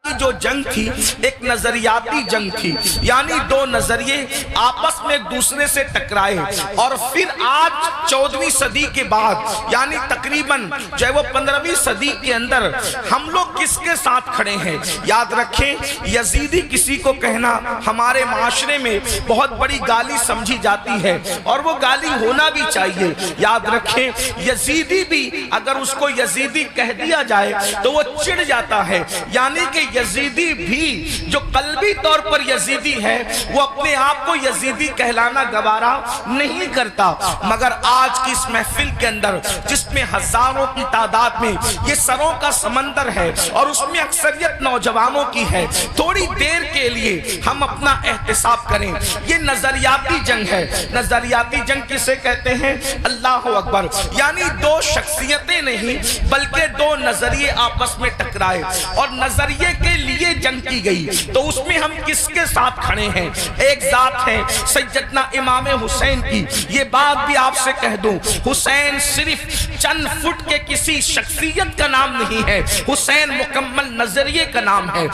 جو جنگ تھی ایک نظریاتی جنگ تھی، یعنی دو نظریے آپس میں ایک دوسرے سے ٹکرائے، اور پھر آج 14ویں صدی کے بعد یعنی تقریباً جو ہے وہ 15ویں صدی کے اندر ہم لوگ کس کے ساتھ کھڑے ہیں؟ یاد رکھیں، یزیدی کسی کو کہنا ہمارے معاشرے میں بہت بڑی گالی سمجھی جاتی ہے، اور وہ گالی ہونا بھی چاہیے۔ یاد رکھیں، یزیدی بھی اگر اس کو یزیدی کہہ دیا جائے تو وہ چڑ جاتا ہے، یعنی کہ یزیدی بھی جو قلبی طور پر یزیدی ہے وہ اپنے آپ کو یزیدی کہلانا گوارا نہیں کرتا۔ مگر آج کی اس محفل کے اندر جس میں ہزاروں کی تعداد میں یہ سروں کا سمندر ہے اور اس میں اکثریت نوجوانوں کی ہے، تھوڑی دیر کے لیے ہم اپنا احتساب کریں۔ یہ نظریاتی جنگ ہے۔ نظریاتی جنگ کسے کہتے ہیں؟ اللہ اکبر، یعنی دو شخصیتیں نہیں بلکہ دو نظریے آپس میں ٹکرائے اور نظریے کے لیے جنگ کی گئی، تو اس میں ہم کس کے ساتھ کھڑے ہیں؟ ایک ذات ہے سیدنا امام حسین کی۔ یہ بات بھی آپ سے کہہ دوں، حسین صرف چند فٹ کے کسی شخصیت کا نام نہیں ہے، حسین مکمل نظریے کا نام ہے۔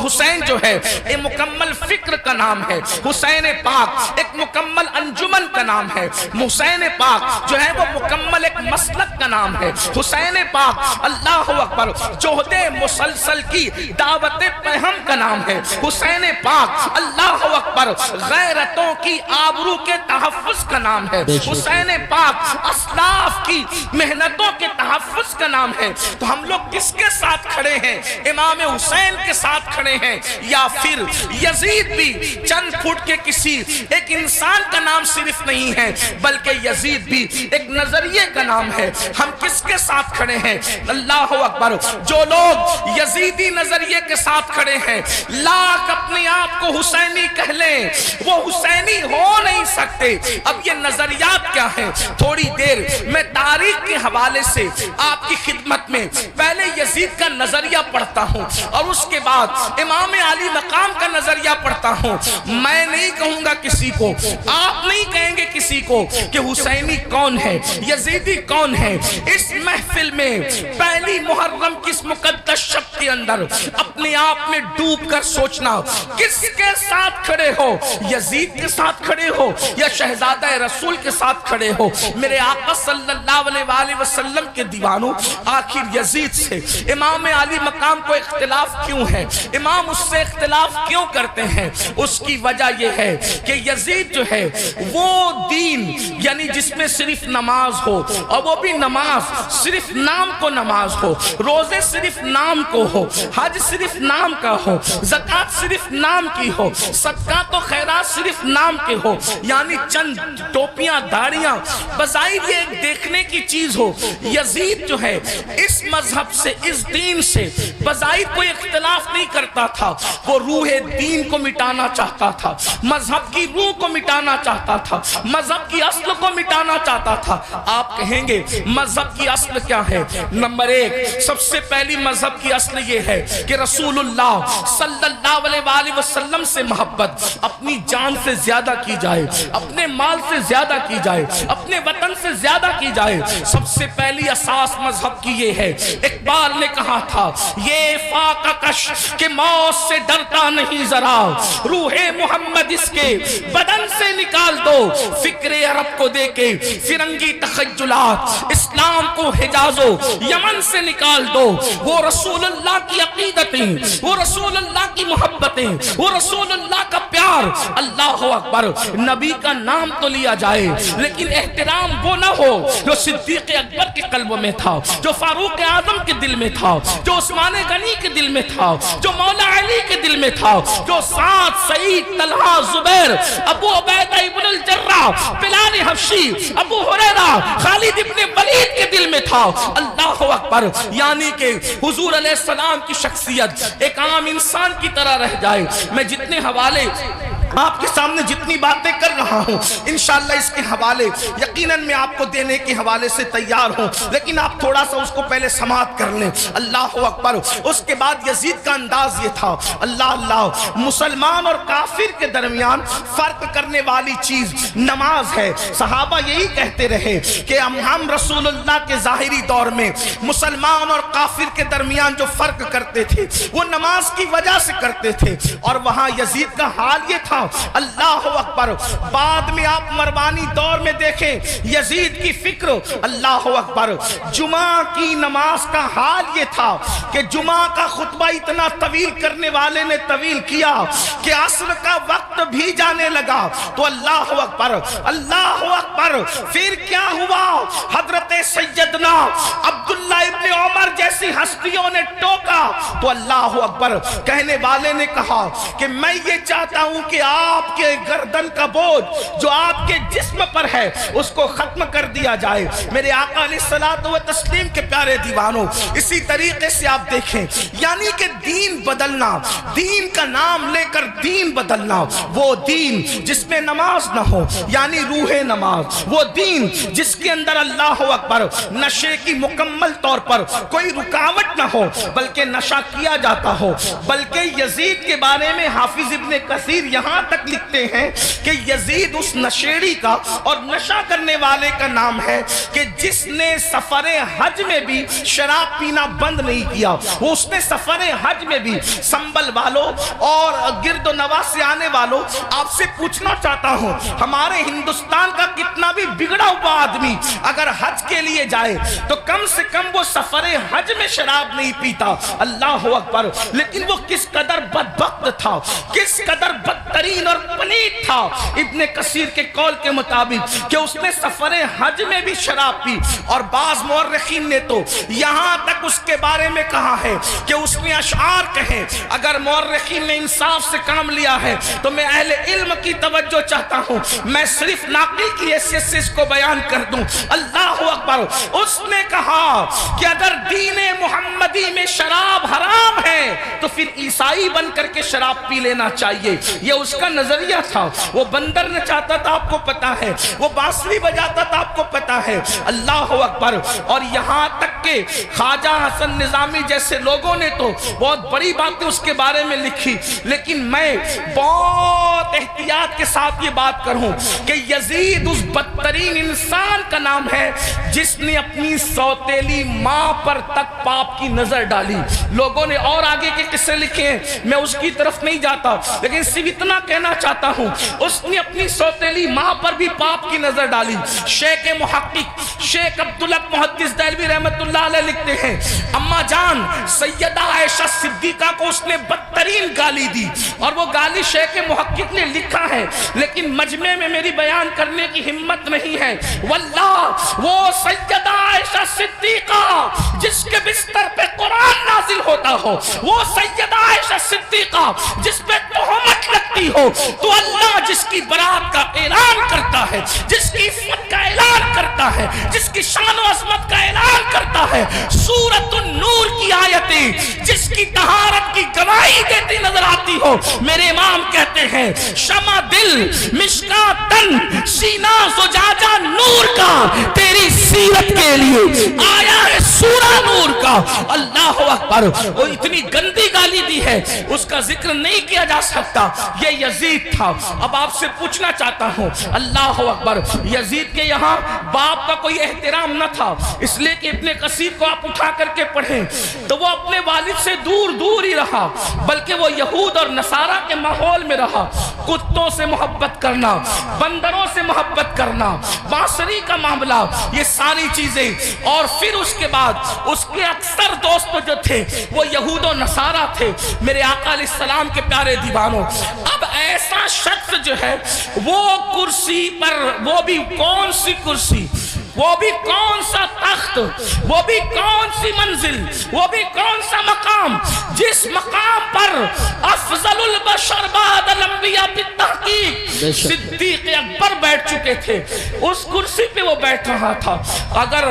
حسین جو ہے ایک مکمل فکر کا نام ہے، حسین پاک ایک مکمل انجمن کا نام ہے، حسین پاک جو ہے وہ مکمل ایک مسلک کا نام ہے، حسین پاک اللہ اکبر جہد مسلسل کی دعوت پیغام کا نام ہے، حسین پاک اللہ اکبر غیرتوں کی آبرو کے تحفظ کا نام ہے، حسین پاک اسلاف کی محنتوں کے تحفظ کا نام ہے۔ تو ہم لوگ کس کے ساتھ کھڑے ہیں؟ امام حسین کے ساتھ کھڑے ہیں، یا پھر یزید بھی چند فٹ کے کسی ایک انسان کا نام صرف نہیں ہے بلکہ یزید بھی ایک نظریے کا نام ہے۔ ہم کس کے ساتھ کھڑے ہیں؟ اللہ اکبر، جو لوگ یزیدی نظریے کے ساتھ کھڑے ہیں لاکھ اپنے آپ کو حسینی کہہ لیں، وہ حسینی ہو نہیں سکتے۔ اب یہ نظریات کیا ہیں؟ تھوڑی دیر میں تاریخ کے حوالے سے آپ کی خدمت میں پہلے یزید کا نظریہ پڑھتا ہوں اور اس کے بعد امام علی مقام کا نظریہ پڑھتا ہوں۔ میں نہیں کہوں گا کسی کو، آپ نہیں کہیں گے کسی کو کہ حسینی کون ہے، یزیدی کون ہے۔ اس محفل میں پہلی محرم کی اس مقدس شب کے اندر اپنے آپ میں ڈوب کر سوچنا، کس کے ساتھ کھڑے ہو؟ یزید کے ساتھ کھڑے ہو یا شہزادہ رسول کے ساتھ کھڑے ہو؟ میرے آقا صلی اللہ علیہ وآلہ وسلم کے دیوانوں، آخر یزید سے امام علی مقام کو اختلاف کیوں ہے؟ امام اس سے اختلاف کیوں کرتے ہیں؟ اس کی وجہ یہ ہے کہ یزید جو ہے وہ دین یعنی جس میں صرف نماز ہو، اور وہ بھی نماز صرف نام کو نماز ہو، روزے صرف نام کو ہو، حج صرف نام کا ہو، زکوٰۃ صرف نام کی ہو، صدقات و خیرات صرف نام کے ہو، یعنی چند ٹوپیاں داڑیاں بظاہر یہ ایک دیکھنے کی چیز ہو۔ یزید جو ہے اس مذہب سے، اس دین سے بظاہر کوئی اختلاف نہیں کرتا تھا، وہ روح دین کو مٹانا چاہتا تھا، مذہب کی روح کو مٹانا چاہتا تھا، مذہب کی اصل کو مٹانا چاہتا تھا۔ آپ کہیں گے مذہب کی اصل کیا ہے؟ نمبر ایک، سب سے پہلی مذہب کی اصل یہ ہے کہ رسول اللہ صلی اللہ علیہ وآلہ وسلم سے محبت اپنی جان سے زیادہ کی جائے، اپنے مال سے زیادہ کی جائے، اپنے وطن سے زیادہ کی جائے۔ سب سے پہلی اساس مذہب کی یہ ہے۔ اقبال نے کہا تھا، یہ فاقہ کش کہ موت سے ڈرتا نہیں ذرا، روح محمد اس کے بدن سے نکال دو، فکر عرب کو دے کے فرنگی تخیلات، اسلام کو حجاز و یمن سے نکال دو۔ وہ رسول اللہ کی عقیدتیں، وہ رسول اللہ کی محبتیں، وہ رسول اللہ کا پیار۔ اللہ اکبر، نبی کا نام تو لیا جائے لیکن احترام وہ نہ ہو جو صدیق اکبر کے قلب میں تھا، جو فاروق اعظم کے دل میں تھا، جو عثمان غنی کے دل میں تھا، جو مولا علی کے دل میں تھا، جو سعد، سعید، طلحہ، زبیر، ابو عبیدہ ابن الجراح، بلال حبشی، ابو ہریرہ، خالد ابن ولید کے دل میں تھا۔ اللہ اکبر، یعنی کہ حضور علیہ السلام کی شخصیت ایک عام انسان کی طرح رہ جائے۔ میں جتنے حوالے آپ کے سامنے جتنی باتیں کر رہا ہوں انشاءاللہ اس کے حوالے یقیناً میں آپ کو دینے کے حوالے سے تیار ہوں، لیکن آپ تھوڑا سا اس کو پہلے سماعت کر لیں۔ اللہ اکبر۔ اس کے بعد یزید کا انداز یہ تھا، اللہ اللہ، مسلمان اور کافر کے درمیان فرق کرنے والی چیز نماز ہے۔ صحابہ یہی کہتے رہے کہ ہم رسول اللہ کے ظاہری دور میں مسلمان اور کافر کے درمیان جو فرق کرتے تھے وہ نماز کی وجہ سے کرتے تھے، اور وہاں یزید کا حال یہ تھا، اللہ اکبر۔ بعد میں آپ مروانی دور میں دیکھیں یزید کی فکر، اللہ اکبر، جمعہ کی نماز کا حال یہ تھا کہ جمعہ کا خطبہ اتنا طویل کرنے والے نے طویل کیا کہ عصر کا وقت بھی جانے لگا، تو اللہ اکبر، اللہ اکبر۔ پھر کیا ہوا؟ حضرت سیدنا عبداللہ ابن عمر جیسی ہستیوں نے ٹوکا تو اللہ اکبر، کہنے والے نے کہا کہ میں یہ چاہتا ہوں کہ آپ کے گردن کا بوجھ جو آپ کے جسم پر ہے اس کو ختم کر دیا جائے۔ میرے آقا علیہ الصلوۃ والتسلیم کے پیارے دیوانوں، اسی طریقے سے آپ دیکھیں، یعنی کہ دین بدلنا، دین کا نام لے کر دین بدلنا، وہ دین جس میں نماز نہ ہو یعنی روح نماز، وہ دین جس کے اندر اللہ اکبر نشے کی مکمل طور پر کوئی رکاوٹ نہ ہو بلکہ نشہ کیا جاتا ہو۔ بلکہ یزید کے بارے میں حافظ ابن کثیر یہاں تک لکھتے ہیں کہ یزید اس نشیڑی کا اور نشہ کرنے والے کا نام ہے کہ جس نے سفر حج میں بھی شراب پینا بند نہیں کیا۔ وہ اس نے سفر حج میں بھی، سنبل والوں اور گرد و نواح سے آنے والوں، آپ سے پوچھنا چاہتا ہوں، ہمارے ہندوستان کا کتنا بھی بگڑا ہوا آدمی اگر حج کے لیے جائے تو کم سے کم وہ سفر حج میں شراب نہیں پیتا، اللہ اکبر۔ لیکن وہ کس قدر بدبخت تھا، کس قدر بدترین اور پلید تھا ابن کثیر کے قول کے مطابق کہ اس نے سفر حج میں بھی شراب پی، اور بعض مورخین نے تو یہاں تک اس کے بارے میں کہا ہے کہ اس نے اشعار کہے۔ اگر مورخین نے انصاف سے کام لیا ہے تو میں اہل علم کی توجہ چاہتا ہوں، میں صرف ناقل کی حیثیت سے اس کو بیان کر دوں، اللہ اکبر۔ اس نے کہا کہ اگر دین محمدی میں شراب حرام ہے تو پھر عیسائی بن کر کے شراب پی لینا چاہیے، یہ اس کا نظریہ تھا۔ وہ بندر نچاتا تھا، آپ کو پتا ہے، وہ بانسری بجاتا تھا، آپ کو پتا ہے، اللہ اکبر۔ اور یہاں تک کہ خواجہ حسن نظامی جیسے لوگوں نے تو بہت بڑی باتیں اس کے بارے میں لکھی، لیکن میں بہت احتیاط کے ساتھ یہ بات کروں کہ یزید اس بدترین انسان کا نام ہے جس نے اپنی سوتیلی ماں پر تک پاپ کی نظر ڈالی۔ لوگوں نے اور آگے کے قصے لکھے ہیں، میں اس کی طرف نہیں جاتا، لیکن صرف اتنا کہنا چاہتا ہوں، اس نے اپنی سوتیلی ماں پر بھی پاپ کی نظر ڈالی۔ شیخ محقق شیخ عبدالحق محدث دہلوی رحمت اللہ علیہ لکھتے ہیں، اما جان سیدہ عائشہ صدیقہ کو اس نے بدترین گالی دی، اور وہ گالی شیخ محقق نے لکھا ہے، لیکن مجمع میں میری بیان کرنے کی ہمت نہیں ہے۔ واللہ وہ سیدہ عائشہ صدیقہ جس کے بستر پہ قرآن نازل ہوتا ہو، وہ سیدہ عائشہ صدیقہ جس پہ تہمت لگتی ہو، تو اللہ جس کی برات کا اعلان کرتا ہے، جس کی عفت کا اعلان کرتا ہے، جس کی شان و عظمت کا اعلان کرتا ہے، سورۃ النور کی آیتیں جس کی طہارت کی گواہی دیتی نظر آتی ہو، میرے امام کہتے ہیں شمع دل مشکاۃ تن سینہ زجاجہ نور کا، تیری سیرت کے لیے آیا ہے سورہ نور کا، اللہ اکبر۔ وہ اتنی گندی گالی دی ہے، اس کا ذکر نہیں کیا جا سکتا، یہ یزید تھا۔ اب آپ سے پوچھنا چاہتا ہوں، اللہ اکبر، یزید کے یہاں باپ کا کوئی احترام نہ تھا، اس لیے کہ ابن کثیر کو آپ اٹھا کر کے پڑھیں تو وہ اپنے والد سے دور دور ہی رہا، بلکہ وہ یہود اور نصارہ کے ماحول میں رہا۔ کتوں سے محبت کرنا، بندروں سے محبت کرنا، بانسری کا معاملہ، یہ ساری چیزیں، اور پھر اس کے بعد اس کے اکثر دوست جو تھے وہ یہود و نصارہ تھے۔ میرے آقا علیہ السلام کے پیارے دیوانوں، اب ایسا شخص جو ہے وہ کرسی پر، وہ بھی کون سی کرسی، وہ بھی کون سا تخت، وہ بھی کون سی منزل، وہ بھی کون سا مقام، جس مقام پر افضل البشر بعد الانبیاء بالتحقیق صدیق اکبر بیٹھ چکے تھے، اس کرسی پہ وہ بیٹھ رہا تھا۔ اگر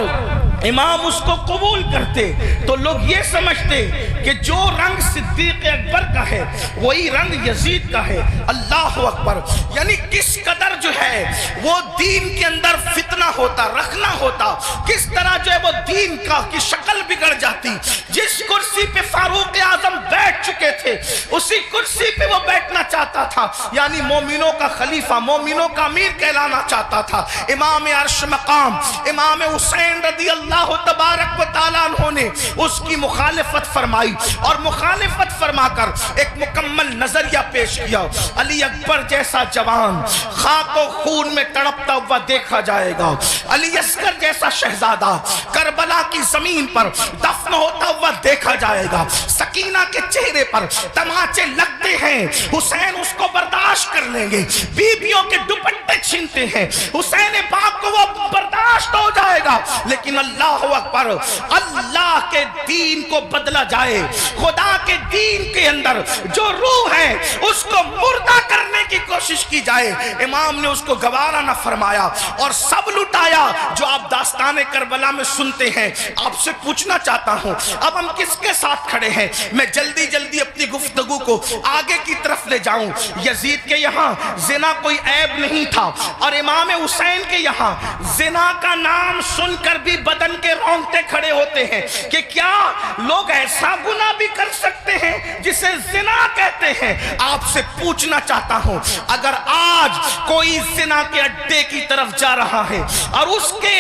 امام اس کو قبول کرتے تو لوگ یہ سمجھتے کہ جو رنگ صدیق اکبر کا ہے وہی رنگ یزید کا ہے. اللہ اکبر. یعنی کس قدر جو ہے وہ دین کے اندر فتنہ ہوتا، رکھنا ہوتا، کس طرح جو ہے وہ دین کا کی شکل بگڑ جاتی. جس کرسی پہ فاروق اعظم بیٹھ چکے تھے اسی کرسی پہ وہ بیٹھنا چاہتا تھا، یعنی مومنوں کا خلیفہ، مومنوں کا امیر کہلانا چاہتا تھا. امام عرش مقام امام حسین رضی اللہ تبارک و تعالیٰ عنہ نے اس کی مخالفت فرمائی اور مخالفت فرما کر ایک مکمل نظریہ پیش کیا. علی اکبر جیسا جوان خاک و خون میں تڑپتا ہوا دیکھا جائے گا، علی اصغر جیسا شہزادہ کربلا کی زمین پر دفن ہوتا ہوا دیکھا جائے گا. سکینہ کے چہرے پر تماچے لگتے ہیں، حسین اس کو برداشت کر لیں گے. بیویوں کے دوپٹے چھینتے ہیں، حسین پاک کو وہ برداشت ہو جائے گا. لیکن اللہ اکبر، اللہ کے دین کو بدلا جائے، خدا کے دین کے اندر جو روح ہے اس کو مردہ کرنے کی کوشش کی جائے، امام نے اس کو گوارا نہ فرمایا اور سب لٹایا. جو آپ داستان کربلا میں سنتے ہیں، آپ سے پوچھنا چاہتا ہوں اب ہم کس کے ساتھ کھڑے ہیں؟ میں جلدی جلدی اپنی گفتگو کو آگے کی طرف لے جاؤں. یزید کے یہاں زنا کوئی عیب نہیں تھا اور امام حسین کے یہاں زنا کا نام سن کر بھی بدن کے رونگٹے کھڑے ہوتے ہیں کہ کیا لوگ ایسا گناہ بھی کر سکتے ہیں جسے زنا کہتے ہیں. آپ سے پوچھنا چاہتا ہوں اگر آج کوئی زنا کے اڈے کی طرف جا رہا ہے اور اس کے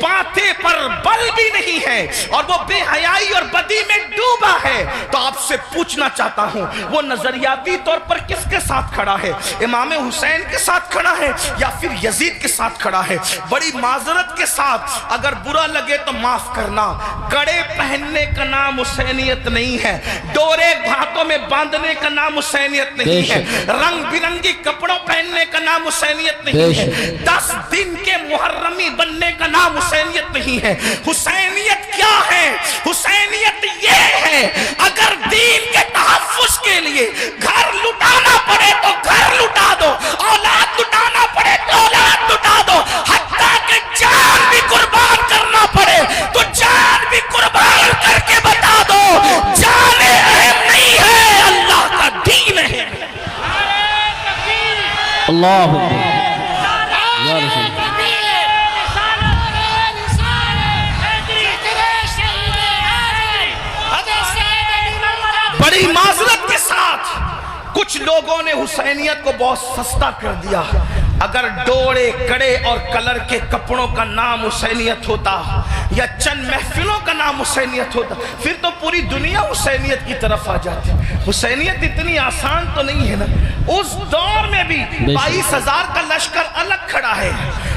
ماتھے پر بل بھی نہیں ہے اور وہ بے حیائی اور بدی میں ڈوبا ہے تو آپ سے پوچھنا چاہتا ہوں وہ نظریاتی طور پر کس کے ساتھ کھڑا ہے؟ امام حسین کے ساتھ کھڑا ہے یا پھر یزید کے ساتھ کھڑا ہے؟ بڑی معذرت کے ساتھ اگر برا لگے تو معاف کرنا، کڑے پہننے کا نام حسینیت نہیں ہے، ڈورے ہاتھوں میں باندھنے کا نام حسینیت نہیں ہے، رنگ برنگی کپڑوں پہننے کا نام حسینیت نہیں ہے، 10 دن کے محرمی بننے کا نام حسینیت نہیں ہے. حسینیت کیا ہے؟ حسینیت یہ ہے اگر دین کے تحفظ کے لیے گھر لٹانا پڑے تو گھر لٹا دو، اولاد لٹانا پڑے تو اولاد لٹا دو، حتیٰ کہ جان بھی قربان کرنا پڑے تو جان بھی قربان کر کے بتا دو جان اہم نہیں ہے، اللہ کا دین ہے. اللہ یا رسول بڑی معذرت کے ساتھ کچھ لوگوں نے حسینیت کو بہت سستا کر دیا. اگر ڈوڑے کڑے اور کلر کے کپڑوں کا نام حسینیت ہوتا یا چند محفلوں کا نام حسینیت ہوتا پھر تو پوری دنیا حسینیت کی طرف آ جاتی. حسینیت اتنی آسان تو نہیں ہے نا. اس دور میں بھی 22,000 کا لشکر الگ کھڑا ہے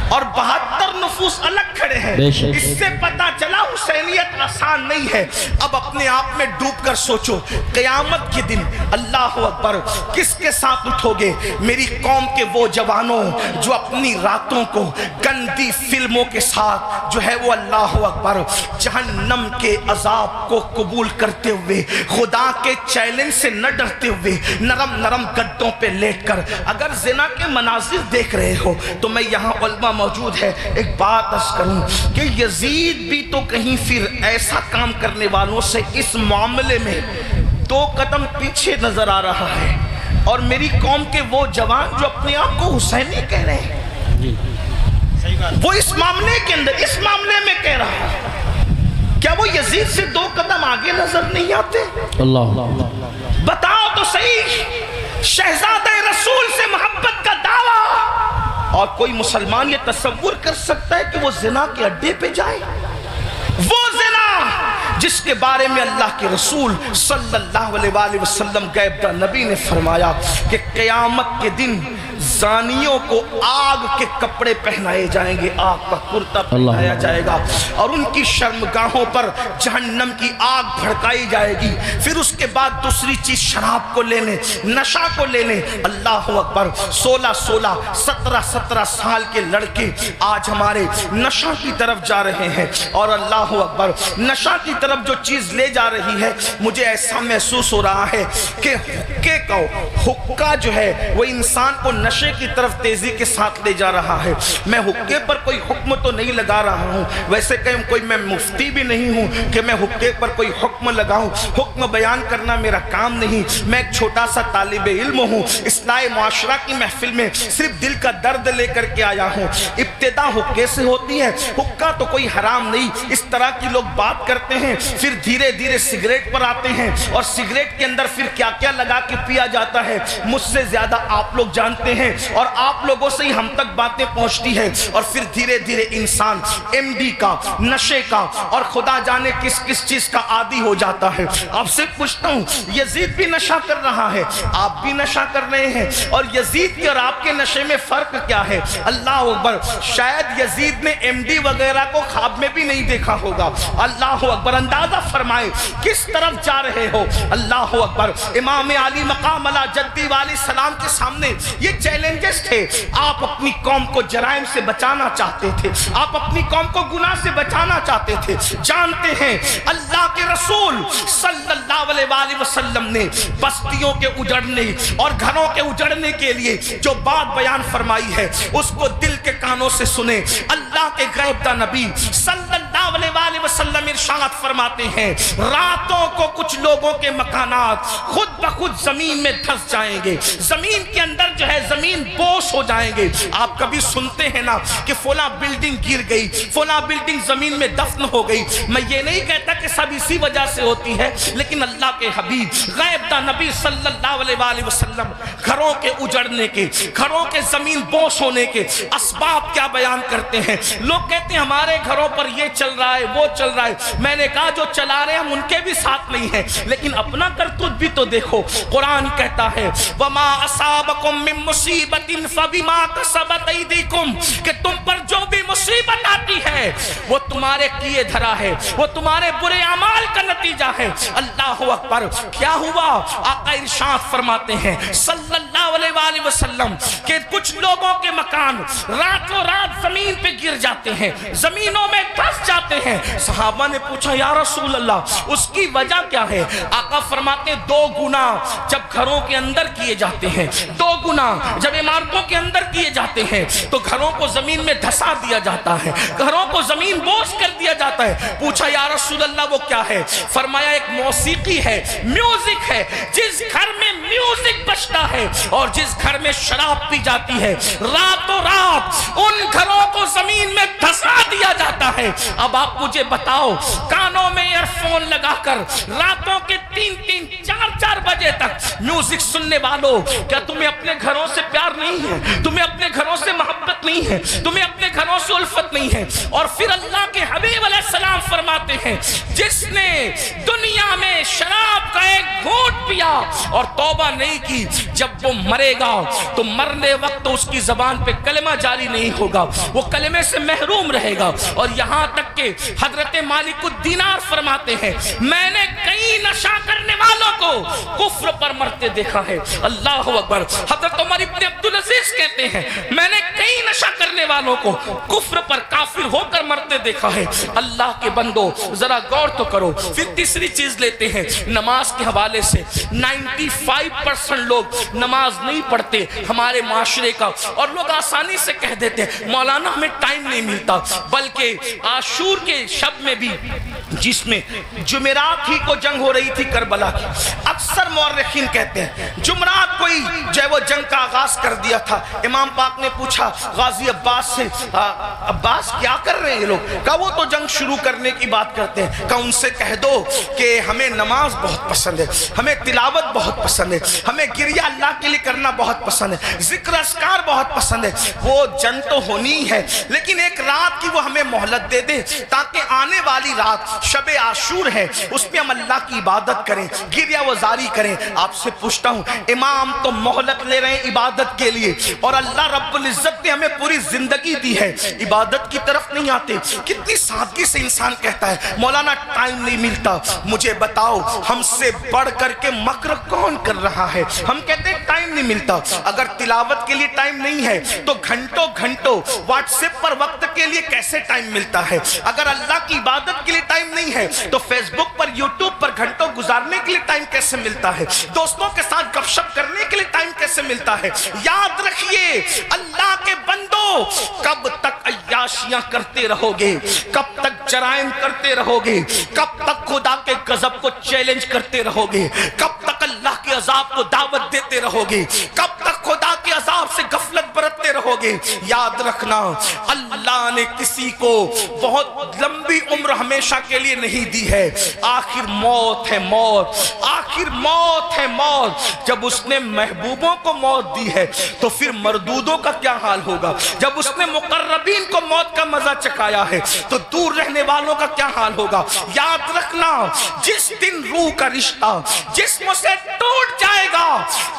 اور 72 نفوس الگ کھڑے ہیں. اس سے پتا چلا حسینیت آسان نہیں ہے. اب اپنے آپ میں ڈوب کر سوچو قیامت کے دن اللہ اکبر کس کے ساتھ اٹھو گے؟ میری قوم کے وہ جوانوں جو اپنی راتوں کو گندی فلموں کے ساتھ جو ہے وہ اللہ اکبر جہنم کے عذاب کو قبول کرتے ہوئے خدا کے چیلنج سے نہ ڈرتے ہوئے نرم نرم گدوں پہ لیٹ کر اگر زنا کے مناظر دیکھ رہے ہو تو میں یہاں علماء موجود ہے ایک بات عرض کروں کہ یزید بھی تو کہیں پھر ایسا کام کرنے والوں سے اس معاملے میں 2 قدم پیچھے نظر آ رہا ہے. اور میری قوم کے وہ جوان جو اپنے آپ کو حسینی کہہ رہے ہیں وہ اس معاملے کے اندر اس معاملے میں کہہ رہا ہے کیا وہ یزید سے 2 قدم آگے نظر نہیں آتے؟ اللہ بتاؤ تو صحیح. شہزادہ رسول سے محبت کا دعویٰ اور کوئی مسلمان یہ تصور کر سکتا ہے کہ وہ زنا کے اڈے پہ جائے؟ وہ زنا جس کے بارے میں اللہ کے رسول صلی اللہ علیہ وآلہ وسلم غیب داں نبی نے فرمایا کہ قیامت کے دن زانیوں کو آگ کے کپڑے پہنائے جائیں گے، آگ کا کرتا پہنایا جائے گا اور ان کی شرمگاہوں پر جہنم کی آگ بھڑکائی جائے گی. پھر اس کے بعد دوسری چیز شراب کو لینے، نشہ کو لینے. اللہ اکبر 16 17 سال کے لڑکے آج ہمارے نشہ کی طرف جا رہے ہیں اور اللہ اکبر نشہ کی طرف جو چیز لے جا رہی ہے مجھے ایسا محسوس ہو رہا ہے کہ حکے کا حکا جو ہے وہ انسان کو نشے نشے کی طرف تیزی کے ساتھ لے جا رہا ہے. میں حقے پر کوئی حکم تو نہیں لگا رہا ہوں, ویسے کہ کوئی میں مفتی بھی نہیں ہوں کہ میں حقے پر کوئی حکم لگاؤں. حکم بیان کرنا میرا کام نہیں. میں ایک چھوٹا سا طالب علم ہوں. اصلاح معاشرہ کی محفل میں صرف دل کا درد لے کر کے آیا ہوں. ابتدا حقے سے ہوتی ہے. حقہ تو کوئی حرام نہیں. اس طرح کی لوگ بات کرتے ہیں, پھر دھیرے دھیرے سگریٹ پر آتے ہیں, اور سگریٹ کے اندر پھر کیا کیا لگا کے پیا جاتا ہے مجھ سے زیادہ آپ لوگ جانتے ہیں, اور آپ لوگوں سے ہی ہم تک باتیں پہنچتی ہیں. اور پھر دھیرے دھیرے انسان ایم ڈی کا, نشے کا, اور خدا جانے کس کس چیز کا عادی ہو جاتا ہے. آپ سے پوچھتا ہوں, یزید بھی نشہ کر رہا ہے, آپ بھی نشہ کر رہے ہیں, اور یزید کے اور آپ کے نشے میں فرق کیا ہے؟ اللہ اکبر. شاید یزید نے ایم ڈی وغیرہ کو خواب میں بھی نہیں دیکھا ہوگا. اللہ اکبر. اندازہ فرمائے کس طرف جا رہے ہو. اللہ اکبر. امام علی مقام علی جدی والی سلام کے سامنے یہ چیلنجز تھے. آپ اپنی قوم کو جرائم سے بچانا چاہتے تھے, آپ اپنی قوم کو گناہ سے بچانا چاہتے تھے. جانتے ہیں اللہ کے رسول صلی اللہ علیہ وآلہ وسلم نے بستیوں کے اجڑنے اور گھروں کے اجڑنے کے لیے جو بات بیان فرمائی ہے اس کو دل کے کانوں سے سنے. اللہ کے غیب دا نبی صلی اللہ علیہ وآلہ وسلم ارشاد فرماتے ہیں, راتوں کو کچھ لوگوں کے مکانات خود بخود زمین میں دھس جائیں گے, زمین کے اندر جو ہے زمین بوس ہو جائیں گے. آپ کبھی سنتے ہیں نا کہ فلاں بلڈنگ گر گئی, فلاں بلڈنگ زمین میں دفن ہو گئی. میں یہ نہیں کہتا کہ سب اسی وجہ سے ہوتی ہے, لیکن اللہ کے حبیب غیب دا نبی صلی اللہ علیہ وآلہ وسلم گھروں کے اجڑنے کے, گھروں کے زمین بوس ہونے کے اسباب کیا بیان کرتے ہیں. لوگ کہتے ہیں ہمارے گھروں پر یہ چل رہا ہے, وہ چل رہا ہے. میں نے کہا جو چلا رہے ہیں ہم ان کے بھی ساتھ نہیں ہیں, لیکن اپنا کرتوت بھی تو دیکھو. قرآن کہتا ہے وَمَا أَصَابَكُم مِّن مُّصِيبَةٍ فَبِمَا كَسَبَتْ أَيْدِيكُمْ, کہ تم پر جو بھی مصیبت آتی ہے وہ تمہارے کیے دھرا ہے, وہ تمہارے برے اعمال کا نتیجہ ہے. اللہ اکبر. کیا ہوا؟ آقا ارشاد فرماتے ہیں صلی اللہ علیہ وآلہ وسلم کہ کچھ لوگوں کے مکان راتوں رات زمین پہ گر جاتے ہیں, زمینوں میں دھس جاتے ہیں. صحابہ نے پوچھا یا رسول اللہ اس کی وجہ کیا ہے؟ آقا فرماتے ہیں دو گناہ جب گھروں کے اندر کیے جاتے ہیں, دو گناہ جب عمارتوں کے اندر کیے جاتے ہیں تو گھروں کو زمین میں دھسا دیا جاتا ہے, گھروں کو زمین بوس کر دیا جاتا ہے. پوچھا یا رسول اللہ وہ کیا ہے؟ فرمایا ایک موسیقی ہے, میوزک ہے. جس گھر میں میوزک بجتا ہے اور جس گھر میں شراب پی جاتی ہے راتوں رات ان گھروں کو زمین میں دھسا دیا جاتا ہے. اب آپ مجھے بتاؤ, کانوں میں ایئر فون لگا کر راتوں کے 3-3, 4-4 بجے تک میوزک سننے والوں, کیا تمہیں اپنے گھروں سے پیار نہیں ہے؟ تمہیں اپنے گھروں سے محبت نہیں ہے؟ تمہیں اپنے گھروں سے الفت نہیں ہے؟ اور پھر اللہ کے حبیب علیہ السلام فرماتے ہیں جس نے دنیا میں شراب کا ایک گھونٹ پیا اور توبہ نہیں کی, جب وہ مرے گا تو مرنے وقت اس کی زبان پہ کلمہ جاری نہیں ہوگا, وہ کلمے سے محروم رہے گا. اور یہاں تک کہ حضرت مالک الدینار فرماتے ہیں میں نے کئی نشہ کرنے والوں کو کفر پر مرتے دیکھا ہے. اللہ اکبر. حضرت عمر ابن عبدالعزیز کہتے ہیں میں نے کئی نشہ کرنے والوں کو کفر پر کافر ہو کر مرتے دیکھا ہے. اللہ کے بندو ذرا غور تو کرو. پھر تیسری چیز لیتے ہیں نماز کے حوالے سے. 95% لوگ نماز نہیں پڑھتے ہمارے معاشرے کا, اور لوگ آسانی سے کہہ دیتے ہیں مولانا ہمیں ٹائم نہیں ملتا. بلکہ عاشور کے شب میں بھی جس میں جمعرات ہی کو جنگ ہو رہی تھی کربلا کی, اکثر مورخین کہتے ہیں جمعرات کوئی جو ہے وہ جنگ کا آغاز کر دیا تھا. امام پاک نے پوچھا غازی عباس سے, عباس کیا کر رہے ہیں یہ لوگ؟ کہا وہ تو جنگ شروع کرنے کی بات کرتے ہیں. کہا ان سے کہہ دو کہ ہمیں نماز بہت پسند ہے, ہمیں تلاوت بہت پسند ہے, ہمیں گریہ اللہ کے لیے کرنا بہت پسند ہے, ذکر اذکار بہت پسند ہے. وہ جنگ تو ہونی ہے لیکن ایک رات کی وہ ہمیں مہلت دے دے تاکہ آنے والی رات شب عاشور ہے اس میں ہم اللہ کی عبادت کریں, گریہ وزاری کریں. آپ سے پوچھتا ہوں امام تو مہلت لے رہے ہیں عبادت کے لیے, اور اللہ رب العزت نے ہمیں پوری زندگی دی ہے, عبادت کی طرف نہیں آتے. کتنی سادگی سے انسان کہتا ہے مولانا ٹائم نہیں ملتا. مجھے بتاؤ ہم سے بڑھ کر کے مکر کون کر رہا ہے؟ ہم کہتے ہیں ٹائم ٹائم نہیں ملتا. اگر تلاوت کے لیے ٹائم نہیں ہے تو گھنٹوں گھنٹوں واٹس ایپ پر وقت کے لیے کیسے ٹائم ملتا ہے؟ اگر اللہ کی عبادت کے لیے ٹائم نہیں ہے تو فیس بک پر یوٹیوب پر گھنٹوں گزارنے کے لیے ٹائم کیسے ملتا ہے؟ دوستوں کے ساتھ گپ شپ کرنے کے لیے ٹائم کیسے ملتا ہے؟ یاد رکھیے اللہ کے بندو، کب تک عیاشیاں کرتے رہو گے؟ کب تک جرائم کرتے رہو گے؟ کب تک خدا کے غضب کو چیلنج کرتے رہو گے؟ کب تک اللہ کے عذاب کو دعوت دیتے رہو گے؟ کب تک خدا کے عذاب سے غفلت برتتے رہو گے؟ یاد رکھنا، اللہ نے کسی کو بہت لمبی عمر ہمیشہ کے لیے نہیں دی ہے. آخر موت ہے موت، آخر موت ہے موت. جب اس نے محبوبوں کو موت دی ہے تو پھر مردودوں کا کیا حال ہوگا؟ جب اس نے مقربین کو موت کا مزہ چکھایا ہے تو دور رہنے والوں کا کیا حال ہوگا؟ یاد رکھنا، جس دن روح کا رشتہ جسم سے ٹوٹ جائے گا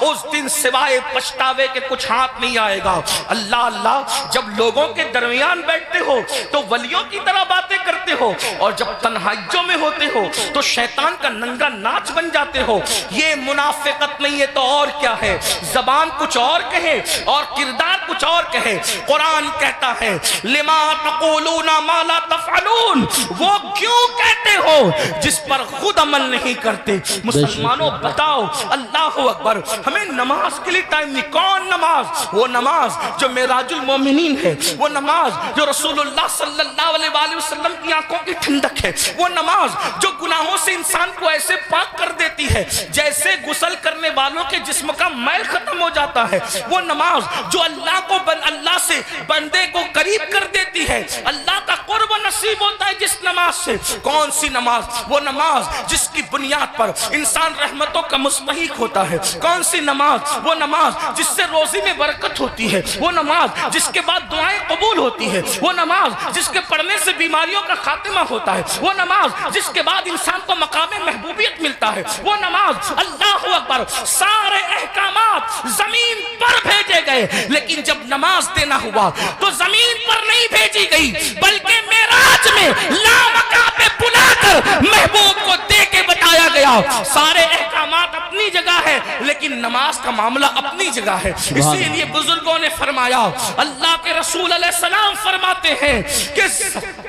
اس دن سوائے پچھتاوے کے کچھ ہاتھ نہیں آئے گا. اللہ اللہ، جب لوگوں کے درمیان بیٹھتے ہو تو ولیوں کی طرح باتیں کرتے ہو، اور جب تنہائیوں میں ہوتے ہو تو شیطان کا ننگا ناچ بن جاتے ہو. یہ منافقت نہیں ہے تو اور کیا ہے؟ زبان کچھ اور کہے اور کردار کچھ اور کہے. قرآن کہتا ہے لما تقولون ما لا تفعلون، وہ کیوں کہتے ہو جس پر خود عمل نہیں کرتے. مسلمانوں بتاؤ، اللہ اکبر، ہمیں نماز کے لیے ٹائم نہیں. کون نماز؟ وہ نماز جو معراج المومنین ہے، وہ نماز جو رسول اللہ صلی اللہ علیہ وآلہ وسلم کی آنکھوں کی ٹھنڈک ہے، وہ نماز جو گناہوں سے انسان کو ایسے پاک کر دیتی ہے جیسے غسل کرنے والوں کے جسم کا میل ختم ہو جاتا ہے، وہ نماز جو اللہ سے بندے کو قریب کر دیتی ہے، اللہ کا قرب نصیب ہوتا ہے جس نماز سے. کون سی نماز؟ وہ نماز جس کی بنیاد پر انسان رحمتوں کا مستحق ہوتا ہے. کون سی نماز؟ وہ نماز جس سے روزی میں برکت ہوتی ہے. وہ نماز جس کے بعد دعائیں قبول ہوتی ہے. وہ نماز جس کے پڑھنے سے بیماریوں کا خاتمہ ہوتا ہے. وہ نماز جس کے بعد انسان کو مقام محبوبیت ملتا ہے. وہ نماز، اللہ اکبر، سارے احکامات زمین پر بھیجے گئے، لیکن جب نماز دینا ہوا تو زمین پر نہیں بھیجی گئی بلکہ معراج میں لامکاں پہ بلا کر محبوب کو دے کے بتایا گیا. سارے احکامات اپنی جگہ ہے لیکن نماز کا معاملہ اپنی جگہ ہے. اسی لیے بزرگوں نے فرمایا، اللہ کے رسول علیہ السلام فرماتے ہیں کہ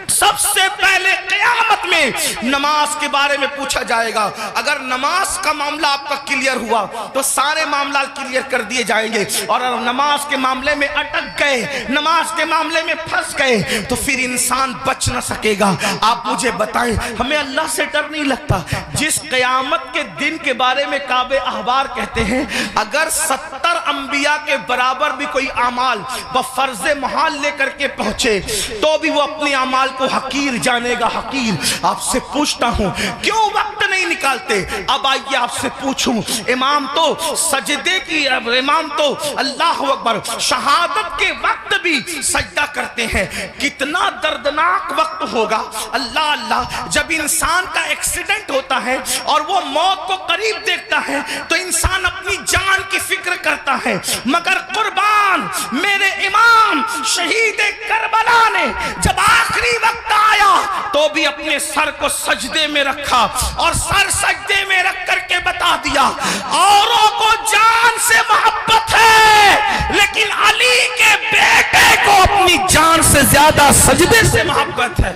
سب سے پہلے قیامت میں نماز کے بارے میں پوچھا جائے گا. اگر نماز کا معاملہ آپ کا کلیئر ہوا تو سارے معاملات کلیئر کر دیے جائیں گے، اور اگر نماز کے معاملے میں اٹک گئے، نماز کے معاملے میں پھنس گئے تو پھر انسان بچ نہ سکے گا. آپ مجھے بتائیں، ہمیں اللہ سے ڈر نہیں لگتا؟ جس قیامت کے دن کے بارے میں کعب احبار کہتے ہیں اگر 70 انبیاء کے برابر بھی کوئی اعمال بفرض محال لے کر کے پہنچے تو بھی وہ اپنے اعمال کو حقیر جانے گا، حقیر. آپ سے پوچھتا ہوں کیوں وقت نہیں نکالتے؟ اب آئیے آپ سے پوچھوں، امام تو سجدے کی، امام تو اللہ اکبر شہادت کے وقت بھی سجدہ کرتے ہیں. کتنا دردناک وقت ہوگا. اللہ اللہ، جب انسان کا ایکسیڈنٹ ہوتا ہے اور وہ موت کو قریب دیکھتا ہے تو انسان اپنی جان کی فکر کرتا ہے، مگر قربان میرے امام شہید کربلا نے جب آخری وقت آیا تو بھی اپنے سر کو سجدے میں رکھا اور سر سجدے میں رکھ کر کے بتا دیا اوروں کو جان سے محبت ہے لیکن علی کے بیٹے کو اپنی جان سے زیادہ سجدے سے محبت ہے.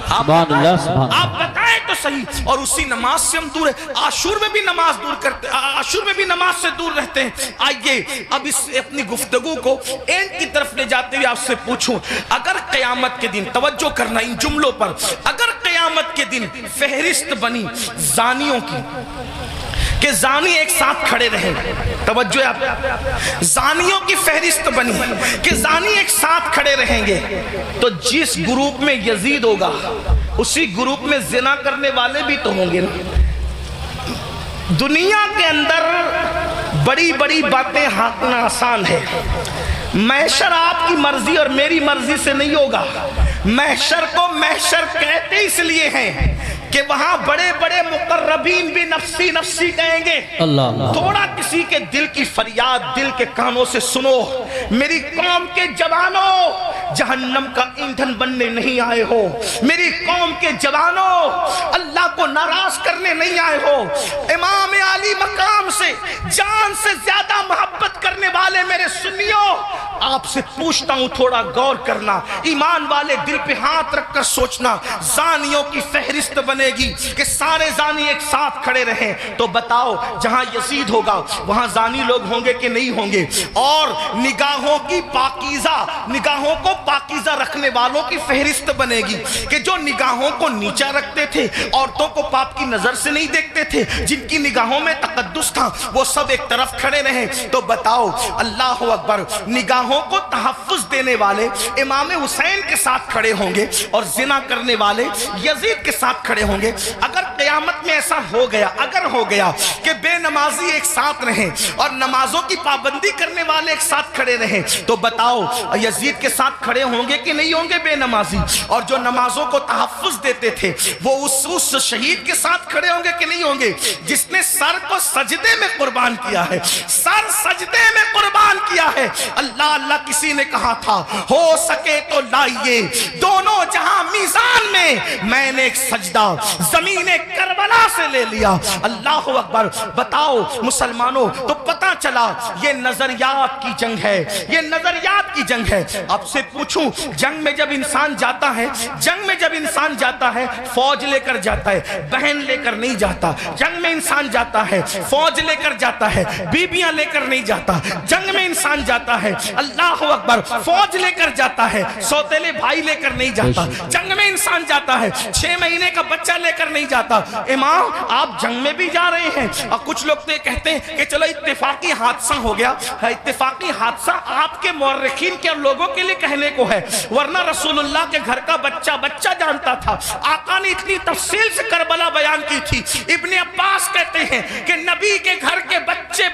سبحان اللہ، سبحان اللہ. آپ بتائیں تو صحیح. اور اسی نماز سے ہم دور ہیں. عاشور میں بھی نماز دور کرتے، عاشور میں بھی نماز سے دور رہتے ہیں. آئیے اب اس اپنی گفتگو کو اینڈ کی طرف لے جاتے ہوئے آپ سے پوچھوں، اگر قیامت کے دن، توجہ کرنا ان جملوں پر، اگر قیامت کے دن فہرست بنی زانیوں کی کہ زانی ایک ساتھ کھڑے رہیں، توجہ آپ، زانیوں کی فہرست بنی کہ زانی ایک ساتھ کھڑے رہیں گے تو جس گروپ میں یزید ہوگا اسی گروپ میں زنا کرنے والے بھی تو ہوں گے نا. دنیا کے اندر بڑی بڑی باتیں ہانکنا آسان ہے. محشر آپ کی مرضی اور میری مرضی سے نہیں ہوگا. محشر کو محشر کہتے اس لیے ہیں کہ وہاں بڑے بڑے مقربین بھی نفسی نفسی کہیں گے. اللہ، تھوڑا کسی کے دل کی فریاد دل کے کانوں سے سنو، میری قوم کے جوانوں جہنم کا ایندھن بننے نہیں آئے ہو، میری قوم کے جوانوں اللہ کو ناراض کرنے نہیں آئے ہو. امام علی مقام سے جان سے زیادہ محبت والے میرے سنیو، آپ سے پوچھتا ہوں تھوڑا غور کرنا، ایمان والے دل پہ ہاتھ رکھ کر سوچنا، زانیوں کی فہرست بنے گی کہ سارے زانی ایک ساتھ کھڑے رہیں، تو بتاؤ جہاں یزید ہوگا وہاں زانی لوگ ہوں گے کہ نہیں ہوں گے؟ اور نگاہوں کی پاکیزہ، نگاہوں کو پاکیزہ رکھنے والوں کی فہرست بنے گی کہ جو نگاہوں کو نیچا رکھتے تھے، عورتوں کو پاپ کی نظر سے نہیں دیکھتے تھے، جن کی نگاہوں میں تقدس تھا وہ سب ایک طرف کھڑے رہیں۔ تو بتاؤ اللہ اکبر، نگاہوں کو تحفظ دینے والے امام حسین کے ساتھ کھڑے ہوں گے اور زنا کرنے والے یزید کے ساتھ کھڑے ہوں گے۔ اگر قیامت میں ایسا ہو گیا، اگر ہو گیا کہ بے نمازی ایک ساتھ رہیں اور نمازوں کی پابندی کرنے والے ایک ساتھ کھڑے رہیں، تو بتاؤ یزید کے ساتھ کھڑے ہوں گے کہ نہیں ہوں گے بے نمازی؟ اور جو نمازوں کو تحفظ دیتے تھے وہ اس شہید کے ساتھ کھڑے ہوں گے کہ نہیں ہوں گے جس نے سر کو سجدے میں قربان کیا ہے؟ سر سجدے میں قربان کیا ہے۔ اللہ کسی نے کہا تھا ہو سکے تو لائیے دونوں جہاں میزان میں نے ایک سجدہ زمین کربلا سے لے لیا۔ اللہ اکبر۔ بتاؤ مسلمانوں، تو پتہ چلا یہ نظریات کی جنگ ہے، یہ نظریات کی جنگ ہے۔ اب سے پوچھوں، جنگ میں جب انسان جاتا ہے، جنگ میں جب انسان جاتا ہے فوج لے کر جاتا ہے، بہن لے کر نہیں جاتا۔ جنگ میں انسان جاتا ہے فوج لے کر جاتا ہے، بیبیاں لے کر نہیں جاتا۔ جنگ میں انسان جاتا ہے اللہ اکبر فوج لے کر جاتا ہے، سوتیلے بھائی لے کر نہیں جاتا۔ جنگ میں انسان جاتا ہے 6 مہینے کا بچہ لے کر نہیں جاتا۔ امام آپ جنگ میں بھی جا رہے ہیں، اور کچھ لوگ تو کہتے ہیں کہ چلو اتفاقی حادثہ ہو گیا۔ اتفاقی حادثہ آپ کے مورخین کے اور لوگوں کے لیے کہنے کو ہے، ورنہ رسول اللہ کے گھر کا بچہ جانتا تھا۔ آقا نے اتنی تفصیل سے کربلا بیان کی تھی۔ ابن عباس کہتے ہیں کہ نبی کے گھر کے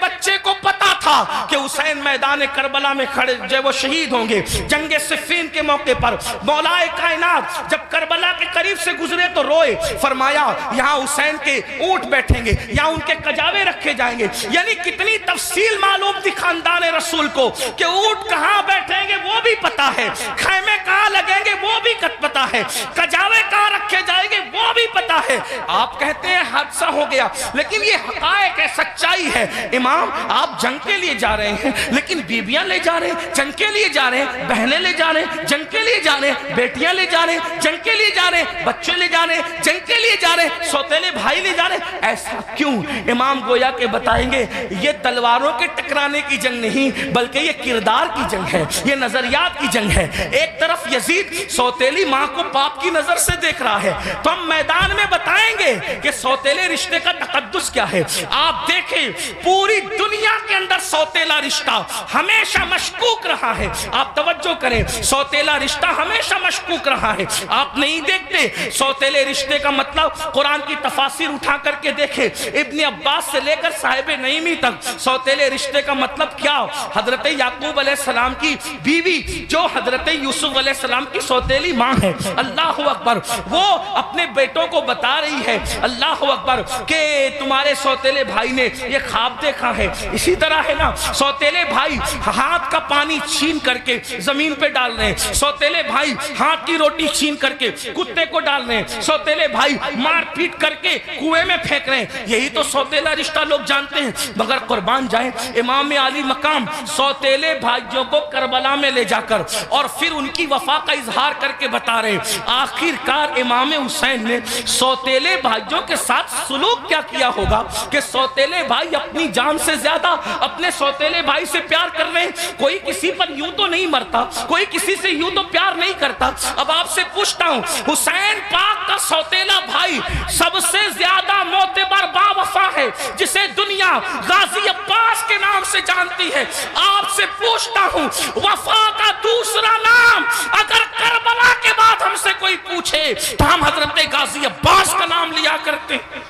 بچے کو پتا تھا کہ حسین میدان کربلا میں کھڑے جو وہ شہید ہوں گے۔ جنگ صفین کے موقع پر مولا کائنات جب کربلا کے قریب سے گزرے تو روئے، فرمایا یہاں حسین کے اونٹ بیٹھیں گے، یہاں ان کے کجاوے رکھے جائیں گے۔ یعنی کتنی تفصیل معلوم تھی خاندان رسول کو کہ اونٹ کہاں بیٹھیں گے وہ بھی پتا ہے، خیمے کہاں لگیں گے وہ بھی پتا ہے، کجاوے کہاں رکھے جائیں گے وہ بھی پتا ہے۔ آپ کہتے ہیں حادثہ ہو گیا، لیکن یہ حقائق ہے، سچائی ہے۔ امام آپ جنگ کے لیے جا رہے ہیں لیکن بیویاں لے جا رہے ہیں، جنگ کے لیے جا رہے ہیں، بہنیں لے جا رہے ہیں، جنگ کے لیے جا رہے ہیں، بیٹیاں لے جا رہے ہیں، جنگ کے لیے جا رہے ہیں، بچے لے جا رہے ہیں، جنگ کے لیے جا رہے ہیں، سوتیلے بھائی لے جا رہے ہیں۔ ایسا کیوں؟ امام گویا کے بتائیں گے یہ تلواروں کے ٹکرانے کی جنگ نہیں بلکہ یہ کردار کی جنگ ہے، یہ نظریات کی جنگ ہے۔ ایک طرف یزید سوتیلی ماں کو باپ کی نظر سے دیکھ رہا ہے، تو ہم میدان میں بتائیں گے کہ سوتیلے رشتے کا تقدس کیا ہے۔ آپ دیکھیں پوری دنیا کے اندر سوتیلا رشتہ ہمیشہ مشکوک رہا ہے۔ آپ توجہ کریں، سوتیلا رشتہ ہمیشہ مشکوک رہا ہے۔ آپ نہیں دیکھتے سوتیلے رشتے کا مطلب قرآن کی تفاسیر اٹھا کر کے دیکھیں، ابن عباس سے لے کر صاحب نعیمی تک سوتیلے رشتے کا مطلب کیا؟ حضرت یعقوب علیہ السلام کی بیوی جو حضرت یوسف علیہ السلام کی سوتیلی ماں ہے، اللہ اکبر، وہ اپنے بیٹوں کو بتا رہی ہے اللہ اکبر کہ تمہارے سوتیلے بھائی نے یہ خواب دیکھا ہے۔ اسی طرح ہے نا، سوتیلے بھائی ہاتھ کا پانی چھین کر کے زمین پہ ڈال رہے ہیں، سوتیلے بھائی ہاتھ کی روٹی چھین کر کے کتے کو ڈال رہے ہیں، سوتیلے بھائی مار پیٹ کر کے کنویں میں پھینک رہے ہیں۔ یہی تو سوتیلا رشتہ لوگ جانتے ہیں، مگر قربان جائیں امام علی مقام سوتیلے بھائیوں کو کربلا میں لے جا کر اور پھر ان کی وفا کا اظہار کر کے بتا رہے ہیں۔ آخر کار امام حسین نے سوتیلے بھائیوں کے ساتھ سلوک کیا کیا ہوگا کہ سوتیلے بھائی اپنی جان سے زیادہ اپنے سوتیلے بھائی سے پیار کر رہے ہیں۔ کوئی کسی پر یوں تو نہیں مرتا، کوئی کسی سے یوں تو پیار نہیں کرتا۔ اب آپ سے پوچھتا ہوں، حسین پاک کا سوتیلا بھائی سب سے زیادہ معتبر با وفا ہے جسے دنیا غازی عباس کے نام سے جانتی ہے۔ آپ سے پوچھتا ہوں، وفا کا دوسرا نام اگر کربلا کے بعد ہم سے کوئی پوچھے تو ہم حضرت غازی عباس کا نام لیا کرتے ہیں۔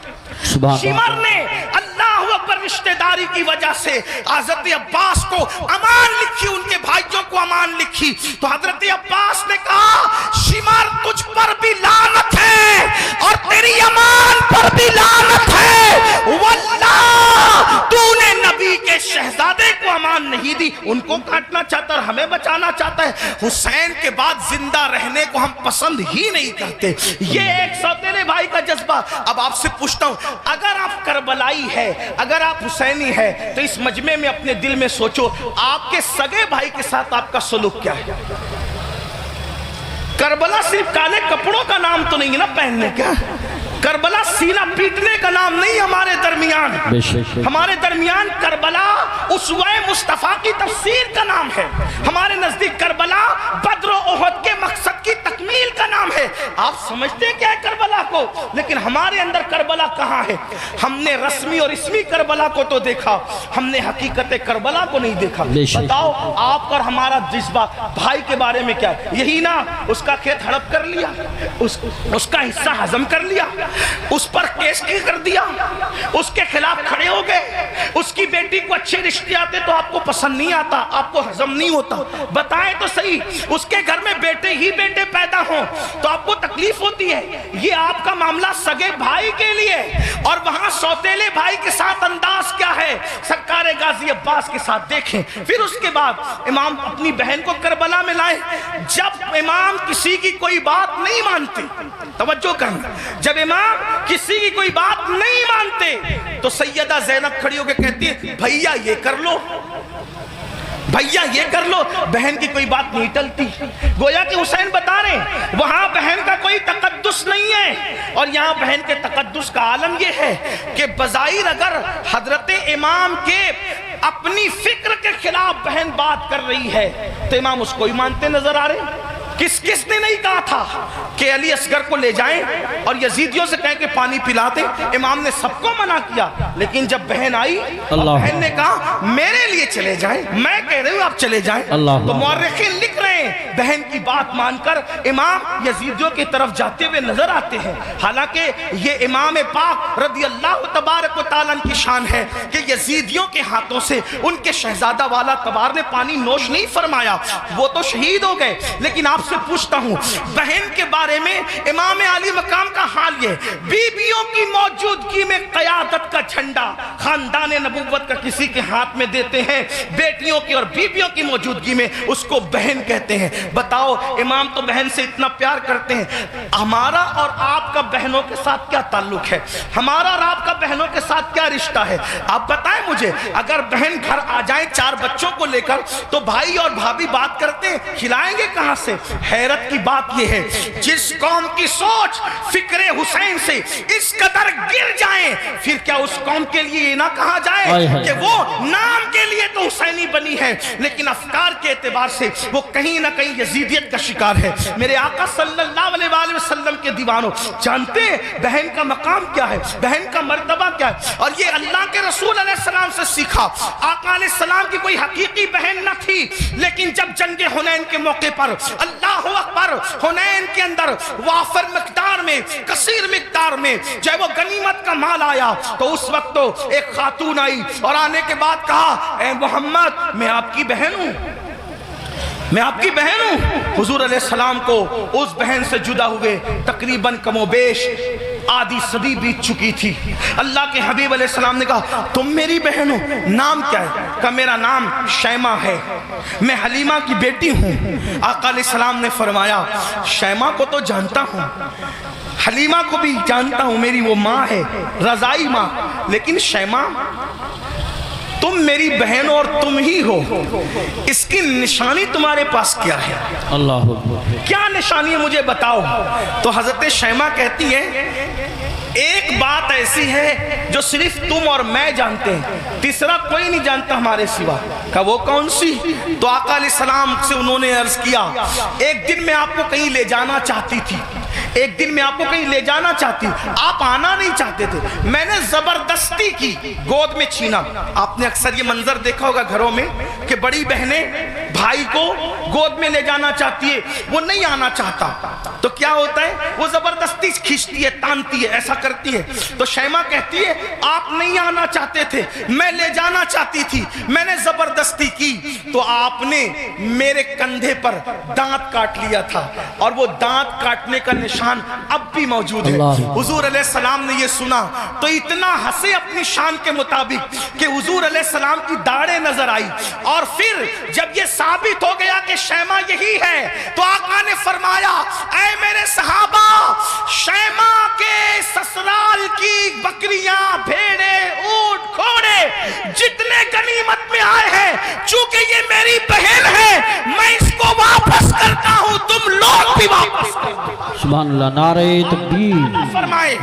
شمر نے اللہ اکبر رشتہ داری کی وجہ سے حضرت عباس کو امان لکھی، ان کے بھائیوں کو امان لکھی، تو حضرت عباس نے کہا شمر تجھ پر بھی لعنت ہے اور تیری امان پر بھی لعنت ہے، واللہ تو نے نبی کے شہزادے کو امان جان نہیں دی، ان کو کاٹنا چاہتا ہے اور ہمیں بچانا چاہتا ہے۔ حسین کے بعد زندہ رہنے کو ہم پسند ہی نہیں کرتے۔ یہ ایک سوتیلے بھائی کا جذبہ۔ اب آپ سے پوچھتا ہوں، اگر آپ کربلائی ہے، اگر آپ حسینی ہے، تو اس مجمع میں اپنے دل میں سوچو آپ کے سگے بھائی کے ساتھ آپ کا سلوک کیا ہے؟ کربلا صرف کالے کپڑوں کا نام تو نہیں ہے نا پہننے کا، کربلا سینہ پیٹنے کا نام نہیں ہمارے درمیان۔ ہمارے درمیان کربلا اسوہ مصطفیٰ کی تفسیر کا نام ہے، ہمارے نزدیک کربلا بدر و احد کے مقصد کی تکمیل کا نام ہے۔ آپ سمجھتے کیا ہے کربلا کو، لیکن ہمارے اندر کربلا کہاں ہے؟ ہم نے رسمی اور اسمی کربلا کو تو دیکھا، ہم نے حقیقت کربلا کو نہیں دیکھا۔ بتاؤ آپ اور ہمارا جذبہ بھائی کے بارے میں کیا ہے؟ یہی نا، اس کا کھیت ہڑپ کر لیا، اس کا حصہ ہضم کر لیا، اس پر کیس کی کر دیا، اس کے خلاف کھڑے ہو گئے، اس کی بیٹی کو اچھے رشتے آتے تو آپ کو پسند نہیں آتا، آپ کو ہضم نہیں ہوتا۔ بتائیں تو صحیح، اس کے گھر میں بیٹے ہی بیٹے پیدا ہوں تو آپ کو تکلیف ہوتی ہے۔ یہ آپ کا معاملہ سگے بھائی کے لیے، اور وہاں سوتیلے بھائی کے ساتھ انداز کیا ہے؟ سرکار غازی عباس کے ساتھ دیکھیں۔ پھر اس کے بعد امام اپنی بہن کو کربلا میں لائے۔ جب امام کسی کی کوئی بات نہیں مانتے، توجہ کرنا، جب امام کسی کی کوئی بات نہیں مانتے تو سیدہ زینب کھڑی ہو کے کہتی ہے بھیا یہ کر لو، بھیا یہ کر لو۔ بہن کی کوئی بات نہیں ٹلتی۔ گویا کہ حسین بتا رہے ہیں وہاں بہن کا کوئی تقدس نہیں ہے، اور یہاں بہن کے تقدس کا عالم یہ ہے کہ بظاہر اگر حضرت امام کے اپنی فکر کے خلاف بہن بات کر رہی ہے تو امام اس کو ہی مانتے نظر آ رہے ہیں۔ کس نے نہیں کہا تھا کہ علی اصغر کو لے جائیں اور یزیدیوں سے کہیں کہ پانی پلا دیں؟ امام نے سب کو منع کیا، لیکن جب بہن آئی بہن نے کہا میرے لیے چلے جائیں، میں کہہ رہی ہوں آپ چلے جائیں۔ تو مورخین لکھ رہے ہیں بہن کی بات مان کر امام یزیدیوں کی طرف جاتے ہوئے نظر آتے ہیں۔ حالانکہ یہ امام پاک رضی اللہ تبارک و تعالیٰ کی شان ہے کہ یزیدیوں کے ہاتھوں سے ان کے شہزادہ والا تبار نے پانی نوش نہیں فرمایا، وہ تو شہید ہو گئے۔ لیکن آپ سے پوچھتا ہوں بہن کے بارے میں امام علی مقام کا حال یہ، بیویوں کی موجودگی میں قیادت کا جھنڈا خاندان نبوت کا کسی کے ہاتھ میں دیتے ہیں، بیٹیوں کی اور بیویوں کی موجودگی میں اس کو بہن کہتے ہیں۔ بتاؤ امام تو بہن سے اتنا پیار کرتے ہیں، ہمارا اور آپ کا بہنوں کے ساتھ کیا تعلق ہے؟ ہمارا اور آپ کا بہنوں کے ساتھ کیا رشتہ ہے؟ آپ بتائیں مجھے، اگر بہن گھر آ جائیں 4 بچوں کو لے کر تو بھائی اور بھابھی بات کرتے ہیں، کھلائیں گے کہاں سے؟ حیرت کی بات یہ ہے جس قوم کی سوچ فکر حسین سے اس قدر گر جائیں، پھر کیا اس قوم کے لیے یہ نہ کہا جائے کہ وہ نام کے لیے تو حسینی بنی ہے لیکن افکار کے اعتبار سے وہ کہیں نہ کہیں یزیدیت کا شکار ہے۔ میرے آقا صلی اللہ علیہ وآلہ وسلم کے دیوانوں، جانتے ہیں بہن کا مقام کیا ہے، بہن کا مرتبہ کیا ہے؟ اور یہ اللہ کے رسول علیہ السلام سے سیکھا۔ آقا علیہ السلام کی کوئی حقیقی بہن نہ تھی، لیکن جب جنگ حنین کے موقع پر اللہ اکبر، حنین کے اندر وافر مقدار میں، کثیر مقدار میں جب وہ غنیمت کا مال آیا تو اس وقت تو ایک خاتون آئی اور آنے کے بعد کہا اے محمد میں آپ کی بہن ہوں، میں آپ کی بہن ہوں۔ حضور علیہ السلام کو اس بہن سے جدا ہوئے تقریباً کم و بیش آدھی صدی بیت چکی تھی۔ اللہ کے حبیب علیہ السلام نے کہا تم میری بہن ہو، نام کیا ہے؟ کہا میرا نام شیمہ ہے، میں حلیمہ کی بیٹی ہوں۔ آقا علیہ السلام نے فرمایا شیمہ کو تو جانتا ہوں، حلیمہ کو بھی جانتا ہوں، میری وہ ماں ہے، رضائی ماں، لیکن شیمہ تم میری بہن اور تم ہی ہو، اس کی نشانی تمہارے پاس کیا ہے؟ اللہ کیا نشانی ہے مجھے بتاؤ۔ تو حضرت شیمہ کہتی ہے ایک بات ایسی ہے جو صرف تم اور میں جانتے ہیں، تیسرا کوئی نہیں جانتا ہمارے سوا۔ کہا وہ کون سی؟ تو آقا علیہ السلام سے انہوں نے عرض کیا ایک دن میں آپ کو کہیں لے جانا چاہتی تھی، ایک دن میں آپ کو کہیں لے جانا چاہتی، آپ آنا نہیں چاہتے تھے، میں نے زبردستی کی، گود میں چھینا۔ آپ نے اکثر یہ منظر دیکھا ہوگا گھروں میں کہ بڑی بہنیں بھائی کو گود میں لے جانا چاہتی ہے، وہ نہیں آنا چاہتا تو کیا ہوتا ہے وہ زبردستی کھینچتی ہے، تانتی ہے، ایسا کرتی ہے۔ تو شیمہ کہتی ہے آپ نہیں آنا چاہتے تھے، میں لے جانا چاہتی تھی، میں نے زبردستی کی تو آپ نے میرے کندھے پر دانت کاٹ لیا تھا، اور وہ دانت کاٹنے کا نشان شان اب بھی موجود ہے۔ حضور علیہ السلام نے یہ سنا تو اتنا ہنسے اپنی شان کے مطابق کہ حضور علیہ السلام کی داڑھیں نظر آئی، اور پھر جب یہ ثابت ہو گیا کہ شیمہ یہی ہے تو آقا نے فرمایا اے میرے صحابہ، شیمہ کے سسرال کی بکریاں، بھیڑے، اونٹ، گھوڑے جتنے غنیمت میں آئے ہیں، چونکہ یہ میری بہن ہے میں اس کو واپس کرتا ہوں، تم لوگ بھی واپس کرو۔ سبحان اللہ، نعرہ تکبیر۔ فرمائے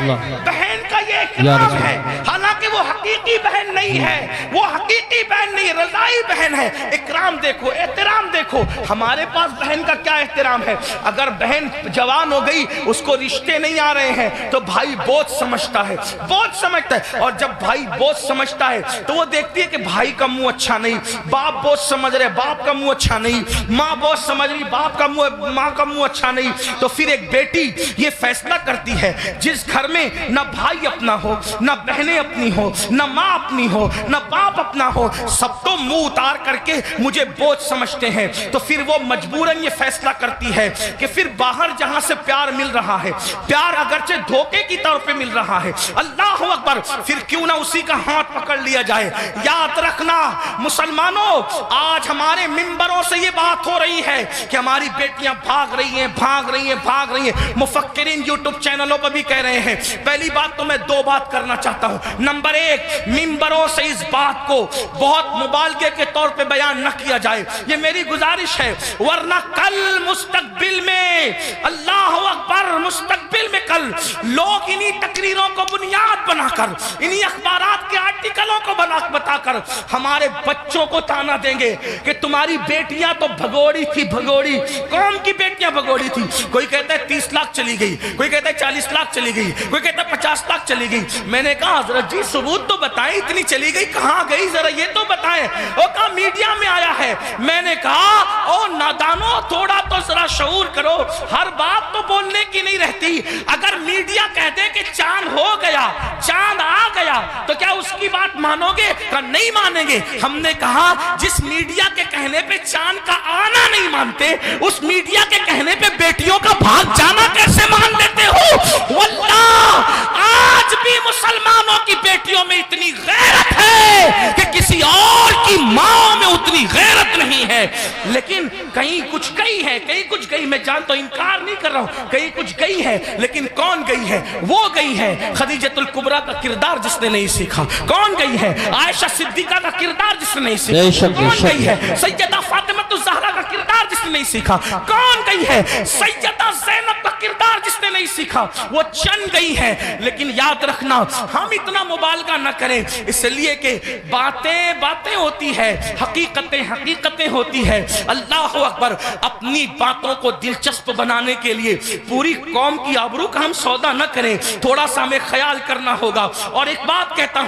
بہن کا یہ اکرام ہے، حالانکہ وہ حقیقی بہن نہیں ہے، وہ حقیقی بہن نہیں، رضائی بہن ہے۔ اکرام دیکھو، احترام دیکھو۔ ہمارے پاس بہن کا کیا احترام ہے؟ اگر بہن جوان ہو گئی، اس کو رشتے نہیں آ رہے ہیں تو بھائی بوجھ سمجھتا ہے، بوجھ سمجھتا ہے، اور جب بھائی بوجھ سمجھتا ہے تو وہ دیکھتی ہے کہ بھائی کا منہ اچھا نہیں، باپ بوجھ سمجھ رہے باپ کا منہ اچھا نہیں، ماں بوجھ سمجھ رہی باپ کا منہ، ماں کا منہ اچھا نہیں، تو پھر ایک بیٹی یہ فیصلہ کرتی ہے جس گھر میں نہ بھائی اپنا ہو، نہ بہنیں اپنی ہو، نہ ماں اپنی ہو، نہ باپ اپنا ہو، سب تو منہ اتار کر کے مجھے بوجھ سمجھتے ہیں، تو پھر وہ مجبوراً یہ فیصلہ کرتی ہے کہ پھر باہر جہاں سے پیار مل رہا ہے، پیار اگرچہ دھوکے کی طور پہ مل رہا ہے، اللہ اکبر، پھر کیوں نہ اسی کا ہاتھ پکڑ لیا جائے۔ یاد رکھنا مسلمانوں، آج ہمارے منبروں سے یہ بات ہو رہی ہے کہ ہماری بیٹیاں بھاگ رہی ہیں، بھاگ رہی ہیں، بھاگ رہی ہیں، مفکرین یوٹیوب چینلوں پر بھی کہہ رہے ہیں۔ پہلی بات تو میں دو بات کرنا چاہتا ہوں۔ نمبر ایک، منبروں سے اس بات کو بہت مبالغے کے طور پہ بیان نہ کیا جائے، یہ میری گزارش ہے، ورنہ کل مستقبل میں، اللہ اکبر، مستقبل میں کل لوگ انہی تقریروں کو بنیاد بنا کر، انہی اخبارات کے آرٹیکلوں کو بتا کر ہمارے بچوں کو تانا دیں گے کہ تمہاری بیٹیاں تو بھگوڑی تھی، بھگوڑی، قوم کی بیٹیاں بھگوڑی تھی۔ کوئی کہتا ہے 30 لاکھ چلی گئی، کوئی کہتا ہے 40 لاکھ چلی گئی، کوئی کہتا ہے 50 لاکھ چلی گئی۔ میں نے کہا حضرت جی ثبوت تو بتائیں، اتنی چلی گئی کہاں گئی، ذرا یہ تو بتائیں۔ وہ کہا میڈیا میں آیا ہے۔ میں نے کہا او نادانو، تھوڑا تو ذرا شعور کرو، ہر بات تو بولنے کی نہیں رہتی۔ اگر میڈیا کہہ دے کہ چاند ہو گیا، چاند آ گیا، تو کیا اس کی بات مانو گے؟ کہ نہیں مانیں گے۔ ہم نے کہا جس میڈیا کے کہنے پہ چاند کا آنا نہیں مانتے، اس میڈیا کے کہنے پہ بیٹیوں کا بھاگ جانا کیسے مان لیتے ہو؟ واللہ آج بھی مسلمانوں کی بیٹیوں میں اتنی غیرت ہے کہ کسی اور کی ماں میں اتنی غیرت نہیں ہے۔ لیکن کہیں کچھ گئی ہے، کہیں کچھ گئی، میں جانتا ہوں، انکار نہیں کر رہا ہوں، کہیں کچھ گئی ہے، لیکن کون گئی ہے؟ وہ گئی ہے خدیجۃ الکبریٰ کا کردار جس نے نہیں سیکھا۔ کون گئی ہے؟ عائشہ صدیقہ کا کردار جس نے نہیں سیکھا۔ کون گئی ہے؟ سیدہ فاطمہ الزہرا کا کردار جس نے نہیں سیکھا۔ کون گئی ہے؟ سیدہ زینب کا کردار جس نے نہیں سیکھا۔ وہ چند گئی ہے، لیکن یاد رکھنا ہم اتنا مبالغہ نہ کریں، اس لیے کہ باتیں باتیں ہوتی ہے، حقیقتیں حقیقتیں ہوتی ہے۔ اللہ اکبر، اپنی باتوں کو دلچسپ بنانے کے لیے پوری قوم کی آبرو کا ہم سودا نہ کریں، تھوڑا سا ہمیں خیال کرنا ہوگا۔ اور ایک بات کہتا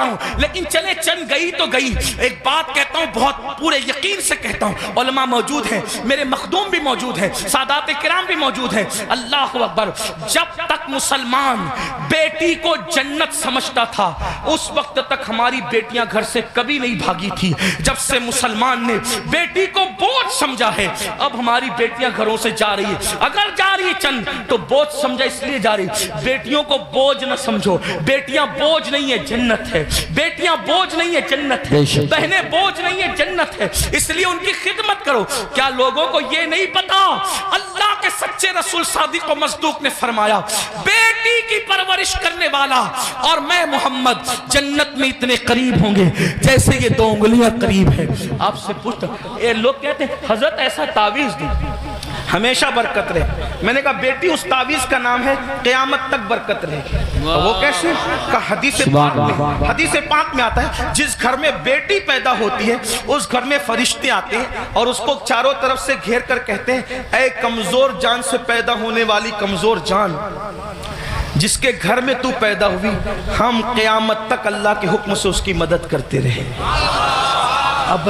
ہوں، لیکن چلے چند گئی تو گئی، ایک بات کہتا ہوں بہت پورے یقین سے کہتا ہوں، علماء موجود ہیں، میرے مخدوم بھی موجود ہیں، سادات کرام بھی موجود ہیں۔ اللہ اکبر، جب تک مسلمان بیٹی کو جنت سمجھتا تھا اس وقت تک ہماری بیٹیاں گھر سے کبھی نہیں بھاگی تھی۔ جب سے مسلمان نے بیٹی کو بوجھ سمجھا ہے، اب ہماری بیٹیاں گھروں سے جا رہی ہے، اگر جا رہی ہے چند تو بوجھ سمجھا اس لیے جا رہی۔ بیٹیوں کو بوجھ نہ سمجھو، بیٹیاں بوجھ نہیں ہے، جنت ہے۔ بیٹیاں بوجھ نہیں ہے، جنت ہے۔ بہنیں بوجھ نہیں ہے، جنت ہے۔ اس لیے ان کی خدمت کرو۔ کیا لوگوں کو یہ نہیں پتا؟ اللہ کے سچے رسول صادق و مصدوق نے فرمایا، بیٹی کی پرورش کرنے والا اور میں محمد جنت میں اتنے قریب ہوں گے جیسے یہ 2 انگلیاں قریب ہے۔ آپ سے پوچھتا، لوگ کہتے ہیں حضرت ایسا تعویذ دی ہمیشہ برکت رہے۔ میں نے کہا بیٹی اس تعویذ کا نام ہے قیامت تک برکت رہے۔ وہ کیسے؟ کہ حدیث پاک میں آتا ہے جس گھر میں بیٹی پیدا ہوتی ہے اس گھر میں فرشتے آتے ہیں اور اس کو چاروں طرف سے گھیر کر کہتے ہیں، اے کمزور جان سے پیدا ہونے والی کمزور جان، جس کے گھر میں تو پیدا ہوئی، ہم قیامت تک اللہ کے حکم سے اس کی مدد کرتے رہے۔ اب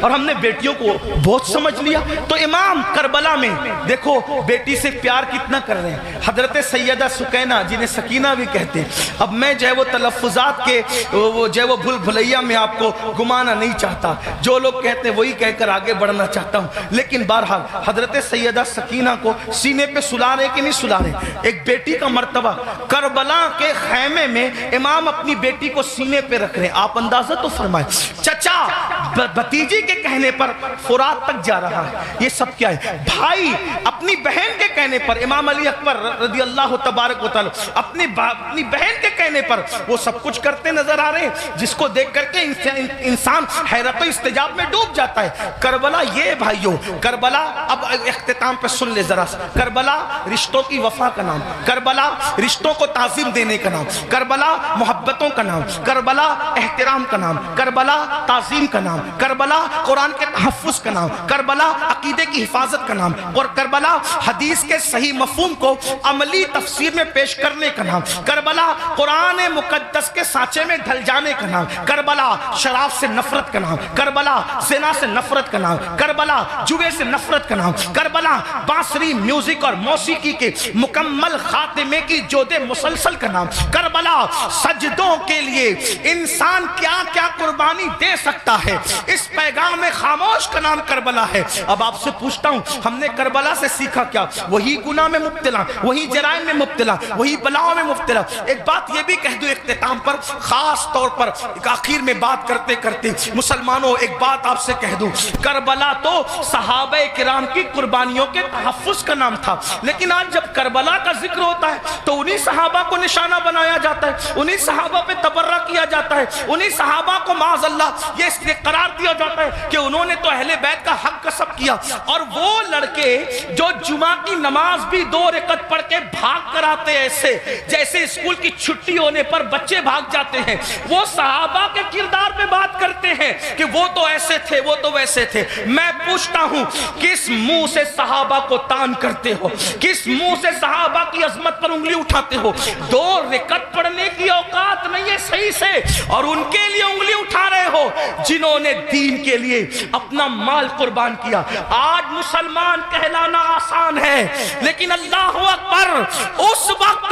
اور ہم نے بیٹیوں کو بہت سمجھ لیا۔ تو امام کربلا میں دیکھو بیٹی سے پیار کتنا کر رہے ہیں۔ حضرت سیدہ سکینہ جنہیں سکینہ بھی کہتے ہیں، اب میں جو ہے وہ تلفظات کے وہ جو ہے وہ بھول بھلیا میں آپ کو گمانا نہیں چاہتا، جو لوگ کہتے ہیں وہی کہہ کر آگے بڑھنا چاہتا ہوں، لیکن بہرحال حضرت سیدہ سکینہ کو سینے پہ سلا رہے کہ نہیں سلا رہے؟ ایک بیٹی کا مرتبہ کربلا کے خیمے میں امام اپنی بیٹی کو سینے پہ رکھ رہے ہیں۔ آپ اندازہ تو فرمائیں، چچا بھتیجی کے کہنے پر فرات تک جا رہا ہے، یہ سب کیا ہے؟ بھائی اپنی بہن کے کہنے پر، امام علی اکبر رضی اللہ تبارک و تعالی اپنی بہن کے کہنے پر وہ سب کچھ کرتے نظر آ رہے ہیں، جس کو دیکھ کر کے انسان حیرت و استعجاب میں ڈوب جاتا ہے۔ کربلا یہ بھائیو، کربلا اب اختتام پہ سن لے ذرا، کربلا رشتوں کی وفا کا نام، کربلا رشتوں کو تعظیم دینے کا نام، کربلا محبتوں کا نام، کربلا احترام کا نام، کربلا تعظیم کا نام، کربلا قرآن کے تحفظ کا نام، کربلا عقیدے کی حفاظت کا نام، اور کربلا حدیث کے صحیح مفہوم کو عملی تفسیر میں پیش کرنے کا نام، کربلا قرآن مقدس کے سانچے میں ڈھل جانے کا نام، کربلا شراب سے نفرت کا نام، کربلا زنا سے نفرت کا نام، کربلا جوے سے نفرت کا نام، کربلا بانسری میوزک اور موسیقی کے مکمل خاتمے کی جود مسلسل کا نام، کربلا سجدوں کے لیے انسان کیا کیا قربانی دے سکتا ہے، اس پیغام خاموش کا نام کربلا ہے۔ اب آپ سے پوچھتا ہوں، ہم نے کربلا سے سیکھا کیا؟ وہی گناہ میں مبتلا، وہی جرائم میں مبتلا، وہی بلاؤں میں مبتلا۔ ایک بات یہ بھی کہہ دوں اختتام پر، خاص طور پر آخر میں بات کرتے کرتے مسلمانوں ایک بات آپ سے کہہ دوں، کربلا تو صحابہ کرام کی قربانیوں کے تحفظ کا نام تھا، لیکن آج جب کربلا کا ذکر ہوتا ہے تو انہی صحابہ کو نشانہ بنایا جاتا ہے، انہی صحابہ پہ تبرہ کیا جاتا ہے، انہی صحابہ کو معاذ اللہ یہ اس لیے قرار دیا جاتا ہے کہ انہوں نے تو اہل بیت کا حق کسب کیا۔ اور وہ لڑکے جو جمعہ کی نماز بھی 2 رکعت پڑھ کے بھاگ کر آتے ایسے جیسے اسکول کی چھٹی ہونے پر بچے بھاگ جاتے ہیں، وہ صحابہ کے کردار پہ بات کرتے ہیں کہ وہ تو ایسے تھے، وہ تو ویسے تھے۔ میں پوچھتا ہوں، کس منہ سے صحابہ کو تان کرتے ہو؟ کس منہ سے صحابہ کی عظمت پر انگلی اٹھاتے ہو؟ 2 رکعت پڑھنے کی اوقات نہیں ہے صحیح سے، اور ان کے لیے انگلی اٹھا رہے ہو جنہوں نے دین کے لیے اپنا مال قربان کیا۔ آج مسلمان کہلانا آسان ہے، لیکن اللہ اکبر، اس وقت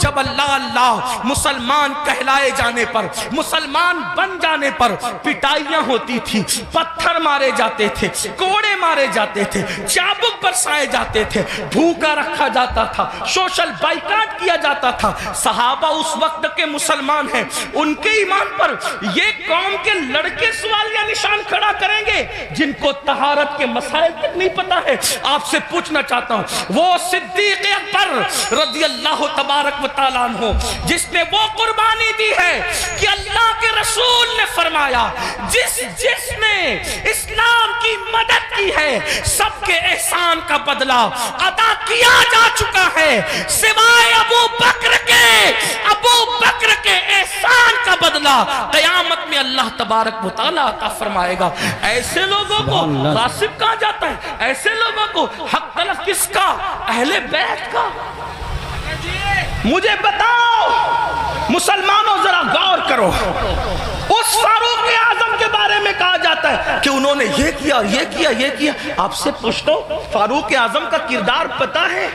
جب اللہ اللہ مسلمان کہلائے جانے پر، مسلمان بن جانے پر پٹائیاں ہوتی تھی، پتھر مارے جاتے تھے، کوڑے مارے جاتے تھے، چابک برسائے جاتے تھے، بھوکا رکھا جاتا تھا، سوشل بائیکاٹ کیا جاتا تھا۔ صحابہ اس وقت کے مسلمان ہیں، ان کے ایمان پر یہ قوم کے لڑکے سوالیہ نشان کھڑا کریں گے جن کو طہارت کے مسائل تک نہیں پتا ہے۔ آپ سے پوچھنا چاہتا ہوں، وہ صدیق اکبر رضی اللہ تبارک و تعالیٰ عنہ جس نے وہ قربانی دی ہے کہ اللہ کے رسول نے فرمایا، جس نے اسلام کی مدد کی ہے سب کے احسان کا بدلہ ادا کیا جا چکا ہے، سوائے ابو بکر کے احسان کا بدلہ قیامت میں اللہ تبارک و تعالیٰ عطا فرمائے گا۔ ایسے لوگوں کو غاصب کہا جاتا ہے، ایسے لوگوں کو حق طلب کس کا؟ اہل بیت کا۔ مجھے بتاؤ مسلمانوں، ذرا غور کرو، اس فاروق اعظم کے بارے میں کہا جاتا ہے کہ انہوں نے یہ کیا، یہ کیا، یہ کیا۔ آپ سے پوچھتا ہوں، فاروق اعظم کا کردار پتا ہے؟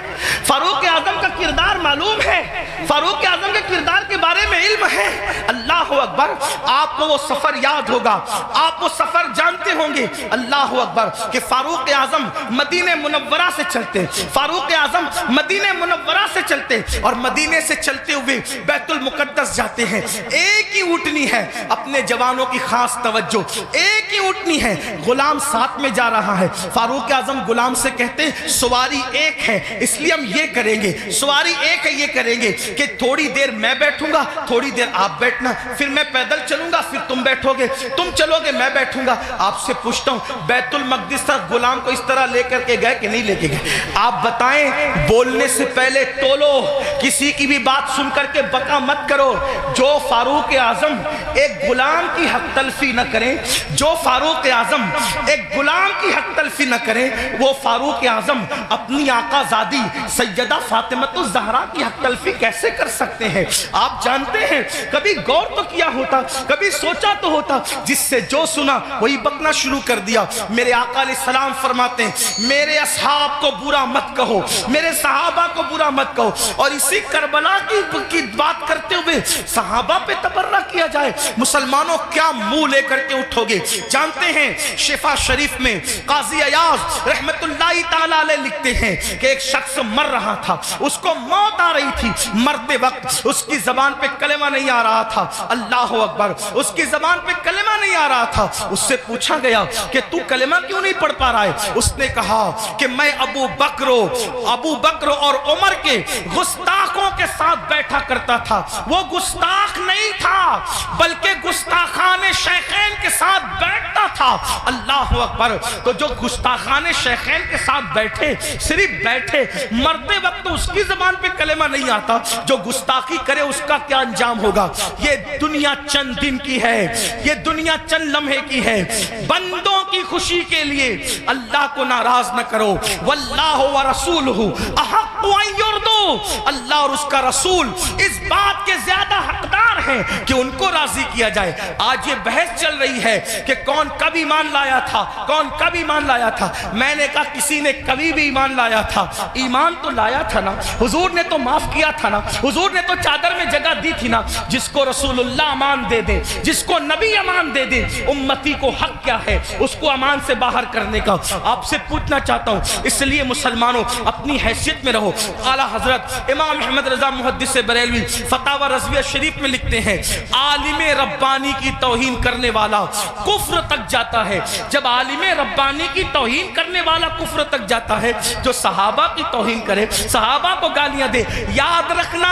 فاروق اعظم کا کردار معلوم ہے؟ فاروق اعظم کے کردار کے بارے میں علم ہے؟ اللہ اکبر، آپ کو وہ سفر یاد ہوگا، آپ وہ سفر جانتے ہوں گے، اللہ اکبر، کہ فاروق اعظم مدینہ منورہ سے چلتے، فاروق اعظم مدینہ منورہ سے چلتے اور مدینے سے چلتے ہوئے بیت المقدس جاتے ہیں۔ ایک ہی اونٹنی ہے، اپنے جوانوں کی خاص توجہ، ایک ہی اونٹنی ہے، غلام ساتھ میں جا رہا ہے۔ فاروق اعظم غلام سے کہتے ہیں سواری ایک ہے، اس لیے ہم یہ کریں گے، سواری ایک ہے، یہ کریں گے کہ تھوڑی دیر میں بیٹھوں گا، تھوڑی دیر آپ بیٹھنا، پھر میں پیدل چلوں گا، پھر تم بیٹھو گے، تم چلو گے، میں بیٹھوں گا۔ آپ سے پوچھتا ہوں، بیت المقدس تک غلام کو اس طرح لے کر کے گئے کہ نہیں لے کے گئے؟ آپ بتائیں، بولنے سے پہلے تولو، کسی کی بھی بات سن کر کے بکا مت کرو۔ جو فاروق اعظم ایک غلام کی حق تلفی نہ کریں، جو فاروق اعظم ایک غلام کی حق تلفی نہ کریں، وہ فاروق اعظم اپنی آقا زادی سیدہ فاطمہ الزہرا کی حق تلفی کیسے کر سکتے ہیں؟ آپ جانتے ہیں، کبھی غور تو کیا کیا ہوتا, کبھی سوچا تو ہوتا. جس سے جو سنا وہی بکنا شروع کر دیا. میرے آقا علیہ السلام فرماتے ہیں میرے اصحاب کو برا مت کہو, میرے صحابہ کو برا مت کہو. اور اسی کربلا کی بات کرتے ہوئے صحابہ پہ تبرہ کیا جائے. مسلمانوں کیا منہ لے کر کے اٹھو گے؟ جانتے ہیں شفا شریف میں قاضی ایاز رحمت اللہ تعالی علیہ لکھتے ہیں کہ ایک شخص مر رہا تھا, اس کو موت آ رہی تھی. مرتے وقت اس کی زبان پہ کلمہ نہیں آ رہا تھا, اللہ اکبر, اس کی زبان پہ کلمہ نہیں آ رہا تھا. اس سے پوچھا گیا کہ تو کلمہ کیوں نہیں پڑھ پا رہا ہے؟ اس نے کہا کہ میں ابو بکر اور عمر کے گستاخوں کے ساتھ بیٹھا کرتا تھا. وہ گستاخ نہیں تھا بلکہ گستاخان شیخین کے ساتھ بیٹھتا تھا. اللہ اکبر. تو جو گستاخان شیخین کے ساتھ بیٹھے, صرف بیٹھے, مرتے وقت اس کی زبان پہ کلمہ نہیں آتا, جو گستاخی کرے اس کا کیا انجام ہوگا؟ یہ دنیا چند دن کی ہے, یہ دنیا چند لمحے کی ہے. بندوں کی خوشی کے لیے اللہ کو ناراض نہ کرو. واللہ ورسولہ احق ان یرضوا, اللہ اور اس کا رسول اس بات کے زیادہ حقدار ہیں کہ ان کو راضی کیا جائے. آج یہ بحث چل رہی ہے کہ کون کب ایمان لایا تھا, کون کب ایمان لایا تھا. میں نے کہا کسی نے کبھی بھی ایمان لایا تھا. ایمان تو لایا تھا نا, حضور نے تو معاف کیا تھا نا, حضور نے تو چادر میں جگہ دی تھی نا. جس کو رسول اللہ امان دے دے, جس کو نبی امان دے دے, امتی کو حق کیا ہے اس کو امان سے باہر کرنے کا. آپ سے پوچھنا چاہتا ہوں, اس لیے مسلمانوں اپنی حیثیت میں رہو. اعلیٰ حضرت امام احمد رضا محدث بریلوی فتاوی رضویہ شریف میں لکھتے ہیں عالم ربانی کی توہین کرنے والا کفر تک جاتا ہے. جب عالم ربانی کی توہین کرنے والا کفر تک جاتا ہے, جو صحابہ کی توہین کرے, صحابہ کو گالیاں دے, یاد رکھنا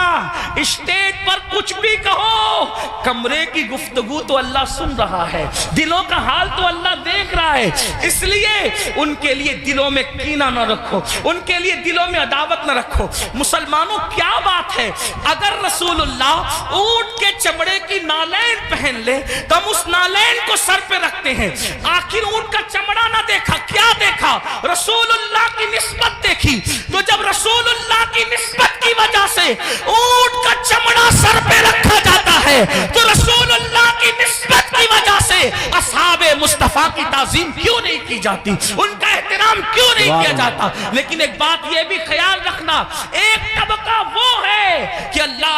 اسٹیج پر کچھ بھی کہو, کمرے کی گفتگو تو اللہ سن رہا ہے, دلوں کا حال تو اللہ دیکھ رہا ہے. اس لیے ان کے لیے دلوں میں کینہ نہ رکھو, ان کے لیے دلوں میں عداوت نہ رکھو. مسلمانوں کیا بات ہے, اگر رسول اللہ اونٹ کے چمڑے کی نالین پہن لے تو ہم اس نالین کو سر پہ رکھتے ہیں. آخر اونٹ کا چمڑا نہ دیکھا, کیا دیکھا؟ رسول اللہ کی نسبت دیکھی. تو جب رسول اللہ کی نسبت کی وجہ سے اونٹ کا چمڑا سر پہ رکھا جاتا ہے, تو رسول اللہ کی نسبت کی وجہ سے اصحاب مصطفیٰ کی تعظیم کیوں نہیں کی جاتی, ان کا احترام کیوں نہیں کیا جاتا؟ لیکن ایک بات یہ بھی خیال رکھنا, ایک طبقہ وہ ہے کہ اللہ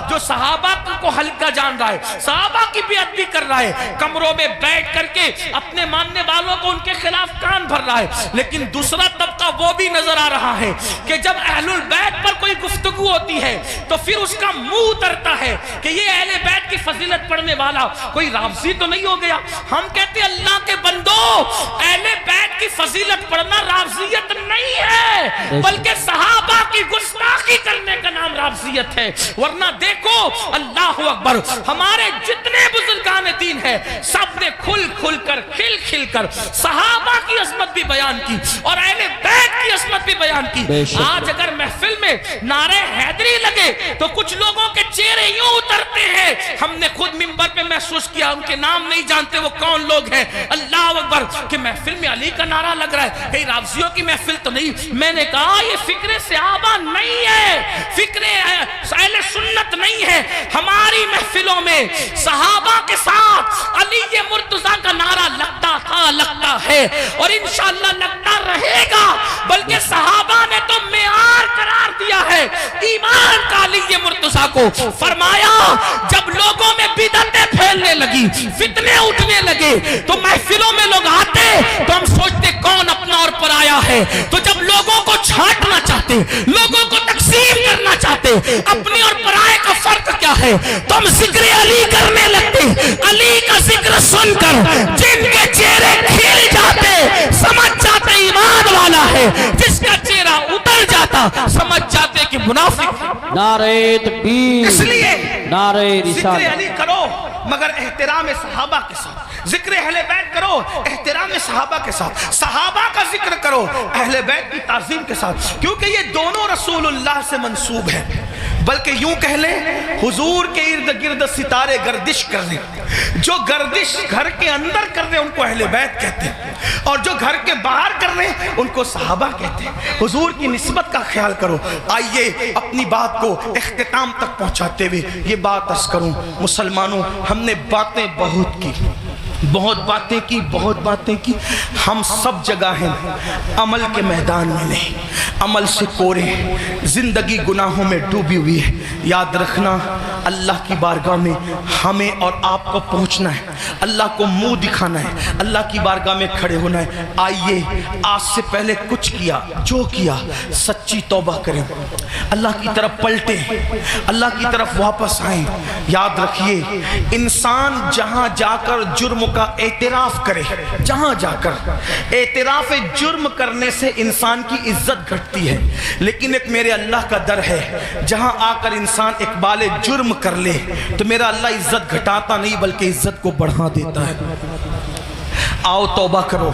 جو صحابہ کو ہلکا جان رہا ہے, صحابہ کی بیعت بھی کر رہا ہے, کمروں میں بیٹھ کر کے اپنے ماننے والوں کو ان کے خلاف کان بھر رہا ہے. لیکن دوسرا طبقہ وہ بھی نظر آ رہا ہے کہ جب اہل البیت پر کوئی گفتگو ہوتی ہے تو پھر اس کا منہ اترتا ہے کہ یہ اہل بیت کی فضیلت پڑھنے والا کوئی رافضی تو نہیں ہو گیا. ہم کہتے ہیں اللہ کے بندو, اہل بیت کی فضیلت پڑھنا رافضیت نہیں ہے, بلکہ صحابہ کی گستاخی کرنے کا نام رافضیت ہے. ورنہ دیکھو اللہ اکبر, ہمارے جتنے بزرگان دین ہیں سب نے کھل کر صحابہ کی عظمت بھی بیان کی اور اہل بیت کی عظمت بھی بیان کی. آج اگر محفل میں نعرے حیدری لگے تو کچھ لوگوں کے چہرے یوں اترتے ہیں. ہم نے خود منبر پہ محسوس کیا, ان کے نام نہیں جانتے وہ کون لوگ ہیں, اللہ اکبر, کہ محفل میں علی کا نعرہ لگ رہا ہے, کہیں رافضیوں کی محفل تو نہیں. میں نے کہا یہ فکر صحابہ نہیں ہے, فکر اہل سنت نہیں ہے. ہماری محفلوں میں صحابہ کے ساتھ علی مرتضیٰ کا نعرہ لگتا تھا, لگتا ہے اور انشاءاللہ لگتا رہے گا. بلکہ صحابہ نے تو معیار قرار دیا ہے ایمان کا علی مرتضیٰ کو. فرمایا جب لوگوں میں بدعتیں پھیلنے لگی, فتنے اٹھنے لگے, تو محفلوں میں لوگ آتے تو ہم سوچتے کون اپنا اور پرایا ہے. تو جب لوگوں کو چھانٹنا چاہتے, لوگوں کو تقسیم کرنا چاہتے, اپنے اور پرائے کا فرق کیا ہے, تو ہم ذکر علی کرنے لگتے. علی کا ذکر سن کر جن کے چہرے کھل جاتے سمجھ جاتے ایمان والا ہے, جس کا چہرہ اتر جاتا سمجھ جاتے کہ منافق. نعرہ تکبیر, اس لیے نعرہ رسالت. ذکر علی کرو مگر احترام صحابہ کے ساتھ, ذکر اہل بیت کرو احترام صحابہ کے ساتھ, صحابہ کا ذکر کرو اہل بیت کی تعظیم کے ساتھ, کیونکہ یہ دونوں رسول اللہ سے منسوب ہیں. بلکہ یوں کہہ لیں حضور کے ارد گرد ستارے گردش کر رہے ہیں. جو گردش گھر کے اندر کر رہے ہیں ان کو اہل بیت کہتے ہیں, اور جو گھر کے باہر کر رہے ہیں ان کو صحابہ کہتے ہیں. حضور کی نسبت کا خیال کرو. آئیے اپنی بات کو اختتام تک پہنچاتے ہوئے یہ بات عرض کروں, مسلمانوں ہم نے باتیں بہت کی, بہت باتیں کی. ہم سب جگہ ہیں, عمل کے میدان میں نہیں, عمل سے کورے, زندگی گناہوں میں ڈوبی ہوئی ہے. یاد رکھنا اللہ کی بارگاہ میں ہمیں اور آپ کو پہنچنا ہے, اللہ کو منہ دکھانا ہے, اللہ کی بارگاہ میں کھڑے ہونا ہے. آئیے آج سے پہلے کچھ کیا, جو کیا سچی توبہ کریں, اللہ کی طرف پلٹیں, اللہ کی طرف واپس آئیں. یاد رکھیے انسان جہاں جا کر جرم کا اعتراف کرے, جہاں جا کر اعتراف جرم کرنے سے انسان کی عزت گھٹتی ہے, لیکن ایک میرے اللہ کا در ہے جہاں آ کر انسان اقبال جرم کر لے تو میرا اللہ عزت گھٹاتا نہیں بلکہ عزت کو بڑھا دیتا ہے. آؤ توبہ کرو.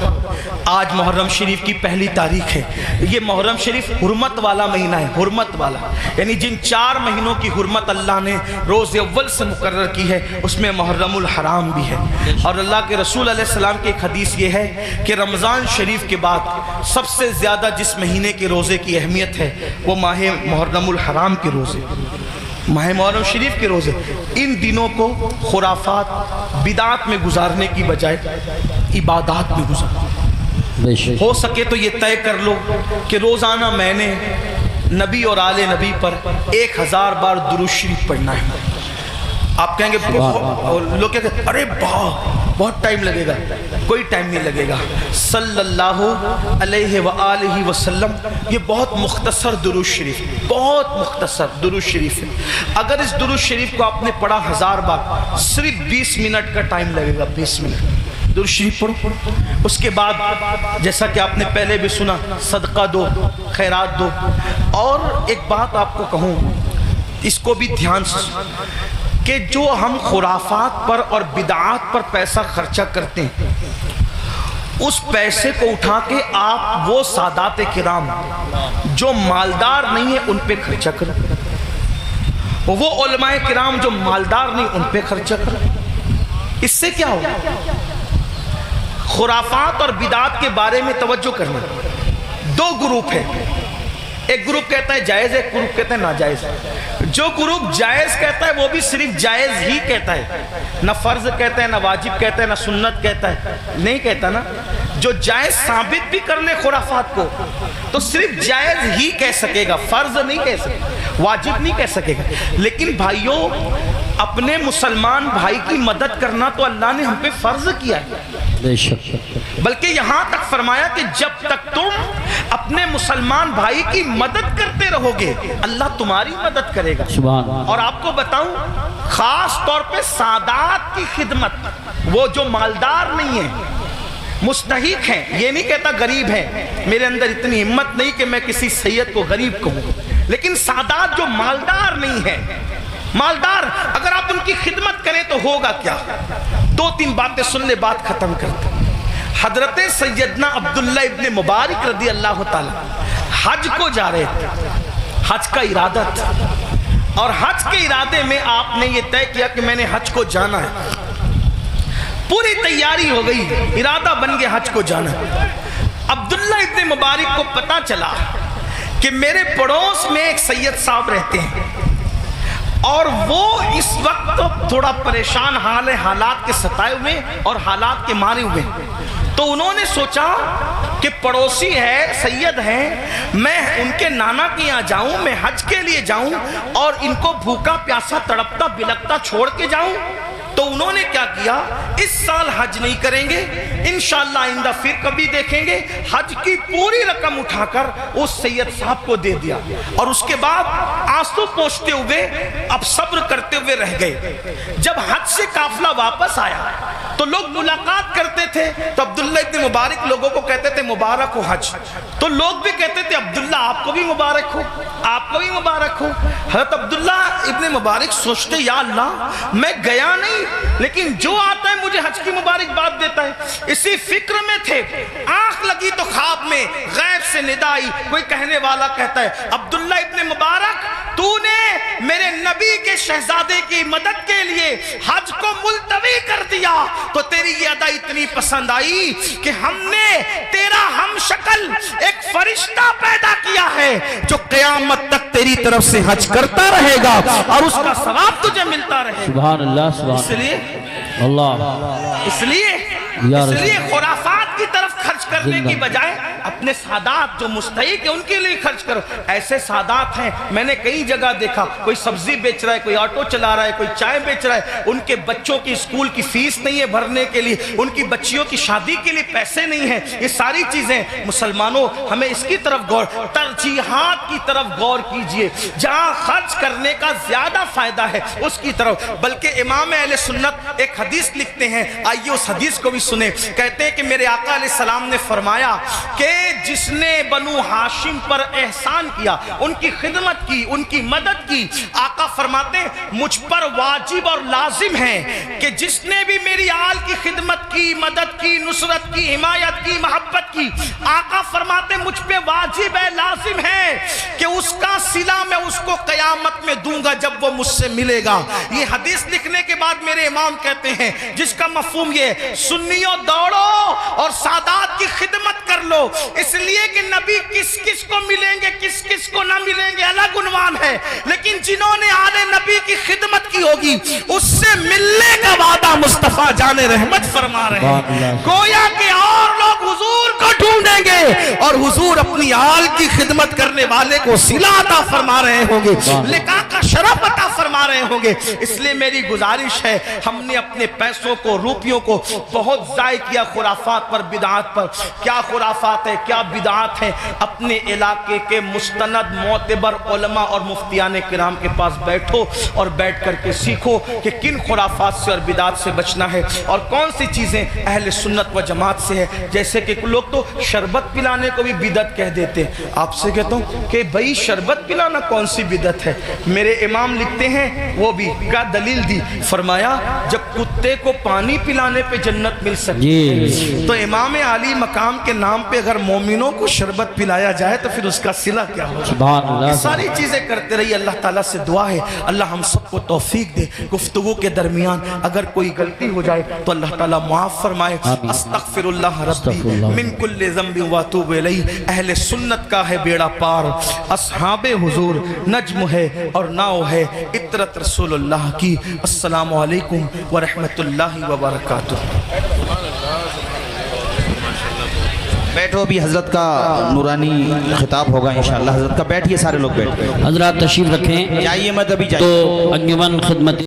آج محرم شریف کی پہلی تاریخ ہے. یہ محرم شریف حرمت والا مہینہ ہے, حرمت والا, یعنی جن 4 مہینوں کی حرمت اللہ نے روز اول سے مقرر کی ہے اس میں محرم الحرام بھی ہے. اور اللہ کے رسول علیہ السلام کی ایک حدیث یہ ہے کہ رمضان شریف کے بعد سب سے زیادہ جس مہینے کے روزے کی اہمیت ہے وہ ماہ محرم الحرام کے روزے, ماہ محرم شریف کے روزے. ان دنوں کو خرافات بدعات میں گزارنے کی بجائے عبادات میں گزارو. ہو سکے تو یہ طے کر لو کہ روزانہ میں نے نبی اور آل نبی پر 1000 بار درود شریف پڑھنا ہے. آپ کہیں گے لوگ کہتے ہیں ارے بہت ٹائم لگے گا. کوئی ٹائم نہیں لگے گا. صلی اللہ علیہ وآلہ وسلم یہ بہت مختصر درود شریف, بہت مختصر درود شریف ہے. اگر اس درود شریف کو آپ نے پڑھا 1000 بار صرف 20 منٹ کا ٹائم لگے گا. 20 منٹ درود شریف پڑھو. اس کے بعد جیسا کہ آپ نے پہلے بھی سنا صدقہ دو, خیرات دو. اور ایک بات آپ کو کہوں, اس کو بھی دھیان سے کہ جو ہم خرافات پر اور بدعات پر پیسہ خرچہ کرتے ہیں اس پیسے کو اٹھا کے آپ وہ سادات کرام جو مالدار نہیں ہیں ان پہ خرچہ کرو, وہ علماء کرام جو مالدار نہیں ان پہ خرچہ کرو. اس سے کیا ہوگا؟ خرافات اور بدعات کے بارے میں توجہ کرنا. 2 گروپ ہیں, ایک گروپ کہتا ہے جائز ہے, ایک گروپ کہتا ہے ناجائز. جو گروپ جائز کہتا ہے وہ بھی صرف جائز ہی کہتا ہے, نہ فرض کہتا ہے, نہ واجب کہتا ہے, نہ سنت کہتا ہے, نہیں کہتا نا. جو جائز ثابت بھی کر لے خرافات کو تو صرف جائز ہی کہہ سکے گا, فرض نہیں کہہ سکے گا, واجب نہیں کہہ سکے گا. لیکن بھائیوں اپنے مسلمان بھائی کی مدد کرنا تو اللہ نے ہم پہ فرض کیا ہے. بلکہ یہاں تک فرمایا کہ جب تک تم اپنے مسلمان بھائی کی مدد کرتے رہو گے اللہ تمہاری مدد کرے گا. اور آپ کو بتاؤں خاص طور پہ سادات کی خدمت, وہ جو مالدار نہیں ہیں مستحق ہیں, یہ نہیں کہتا غریب ہیں, میرے اندر اتنی ہمت نہیں کہ میں کسی سید کو غریب کہوں, لیکن سادات جو مالدار نہیں ہیں, مالدار اگر آپ ان کی خدمت کریں تو ہوگا کیا. 2-3 باتیں سن لے, بات ختم کرتا. حضرت سیدنا عبداللہ ابن مبارک رضی اللہ تعالی حج کو جا رہے تھے, حج کا ارادہ تھا, اور حج کے ارادے میں آپ نے یہ طے کیا کہ میں نے حج کو جانا ہے. پوری تیاری ہو گئی, ارادہ بن گیا حج کو جانا. عبداللہ ابن مبارک کو پتا چلا کہ میرے پڑوس میں ایک سید صاحب رہتے ہیں اور وہ اس وقت تھوڑا پریشان حال ہے, حالات کے ستائے ہوئے اور حالات کے مارے ہوئے. تو انہوں نے سوچا کہ پڑوسی ہے, سید ہیں, میں ان کے نانا کے یہاں جاؤں, میں حج کے لیے جاؤں اور ان کو بھوکا پیاسا تڑپتا بلکتا چھوڑ کے جاؤں. تو انہوں نے کیا کیا, اس سال حج نہیں کریں گے, انشاءاللہ آئندہ پھر کبھی دیکھیں گے. حج کی پوری رقم اٹھا کر اس سید صاحب کو دے دیا, اور اس کے بعد آنسو پوچھتے ہوئے اب صبر کرتے ہوئے رہ گئے. جب حج سے قافلہ واپس آیا تو لوگ ملاقات کرتے تھے تو عبداللہ ابن مبارک لوگوں کو کہتے تھے مبارک ہو حج, تو لوگ بھی کہتے تھے عبداللہ آپ کو بھی مبارک ہو, آپ کو بھی مبارک ہو. حضرت عبداللہ ابن مبارک سوچتے یا اللہ میں گیا نہیں لیکن جو آتا ہے مجھے حج کی مبارکباد دیتا ہے؟ اسی فکر میں تھے، آنکھ لگی تو خواب میں غیب سے ندا آئی، کوئی کہنے والا کہتا ہے عبداللہ ابن مبارک تو نے میرے نبی کے شہزادے کی مدد کے لیے حج کو ملتوی کر دیا، تو تیری یہ ادا اتنی پسند آئی کہ ہم نے تیرا ہم شکل ایک فرشتہ پیدا کیا ہے جو قیامت تک تیری طرف سے حج کرتا رہے گا اور اس کا ثواب تجھے ملتا رہے گا۔ سبحان اللہ سبحان اللہ، اس لیے خرافات کی طرف خرچ کرنے کی بجائے اپنے سادات جو مستحق ہیں ان کے لیے خرچ کرو۔ ایسے سادات ہیں، میں نے کئی جگہ دیکھا، کوئی سبزی بیچ رہا ہے، کوئی آٹو چلا رہا ہے، کوئی چائے بیچ رہا ہے، ان کے بچوں کی اسکول کی فیس نہیں ہے بھرنے کے لیے، ان کی بچیوں کی شادی کے لیے پیسے نہیں ہیں۔ یہ ساری چیزیں مسلمانوں ہمیں اس کی طرف غور، ترجیحات کی طرف غور کیجئے، جہاں خرچ کرنے کا زیادہ فائدہ ہے اس کی طرف۔ بلکہ امام اہل سنت ایک حدیث لکھتے ہیں، آئیے اس حدیث کو بھی سنیں۔ کہتے ہیں کہ میرے آقا علیہ السلام نے فرمایا کہ جس نے بنو ہاشم پر احسان کیا، ان کی خدمت کی، ان کی مدد کی، آقا فرماتے ہیں مجھ پر واجب اور لازم ہے کہ جس نے بھی میری آل کی خدمت کی، مدد کی، نصرت کی، حمایت کی، محبت کی، آقا فرماتے ہیں مجھ پہ واجب ہے، لازم ہے کہ اس کا صلہ میں اس کو قیامت میں دوں گا جب وہ مجھ سے ملے گا۔ یہ حدیث لکھنے کے بعد میرے امام کہتے ہیں جس کا مفہوم یہ سنیوں دوڑو اور سادات کی خدمت کر لو، اس لیے کہ نبی کس کس کو ملیں گے کس کس کو نہ ملیں گے الگ عنوان ہے، لیکن جنہوں نے آل نبی کی خدمت کی ہوگی اس سے ملنے کا وعدہ مصطفیٰ جان رحمت فرما رہے ہیں۔ گویا کہ اور لوگ حضور کو ڈھونڈیں گے اور حضور اپنی آل کی خدمت کرنے والے کو صلہ عطا فرما رہے ہوں گے، لقاء کا شرف عطا فرما رہے ہوں گے۔ اس لیے میری گزارش ہے، ہم نے اپنے پیسوں کو، روپیوں کو بہت ضائع کیا خرافات پر، بدعات پر۔ کیا خرافات ہے، کیا بدعات ہیں؟ اپنے علاقے کے مستند معتبر علماء اور مفتیان کرام کے پاس بیٹھو اور بیٹھ کر کے سیکھو کہ کن خرافات سے اور بدعات سے بچنا ہے اور کون سی چیزیں اہل سنت و جماعت سے ہے۔ جیسے کہ لوگ تو شربت پلانے کو بھی بدعت کہہ دیتے ہیں۔ آپ سے کہتا ہوں کہ بھئی شربت پلانا کون سی بدعت ہے؟ میرے امام لکھتے ہیں، وہ بھی کیا دلیل دی، فرمایا جب کتے کو پانی پلانے پہ جنت مل سکتی تو امام عالی مقام کے نام پہ اگر مومنوں کو شربت پلایا جائے تو پھر اس کا صلہ کیا ہوگا؟ یہ ساری چیزیں کرتے رہی۔ اللہ تعالیٰ سے دعا ہے اللہ ہم سب کو توفیق دے، گفتگو کے درمیان اگر کوئی غلطی ہو جائے تو اللہ تعالیٰ معاف فرمائے۔ استغفر اللہ ربی من کل ذنب واتوب الیہ۔ اہل سنت کا ہے بیڑا پار، اصحاب حضور نجم ہے اور ناؤ ہے عطرت رسول اللہ کی۔ السلام علیکم ورحمۃ اللہ وبرکاتہ۔ بیٹھو، بھی حضرت کا نورانی خطاب ہوگا انشاءاللہ۔ حضرت کا بیٹھیے، سارے لوگ بیٹھ گئے، حضرات تشریف رکھیں جائیے مت ابھی جائیے۔ تو انجمن خدمت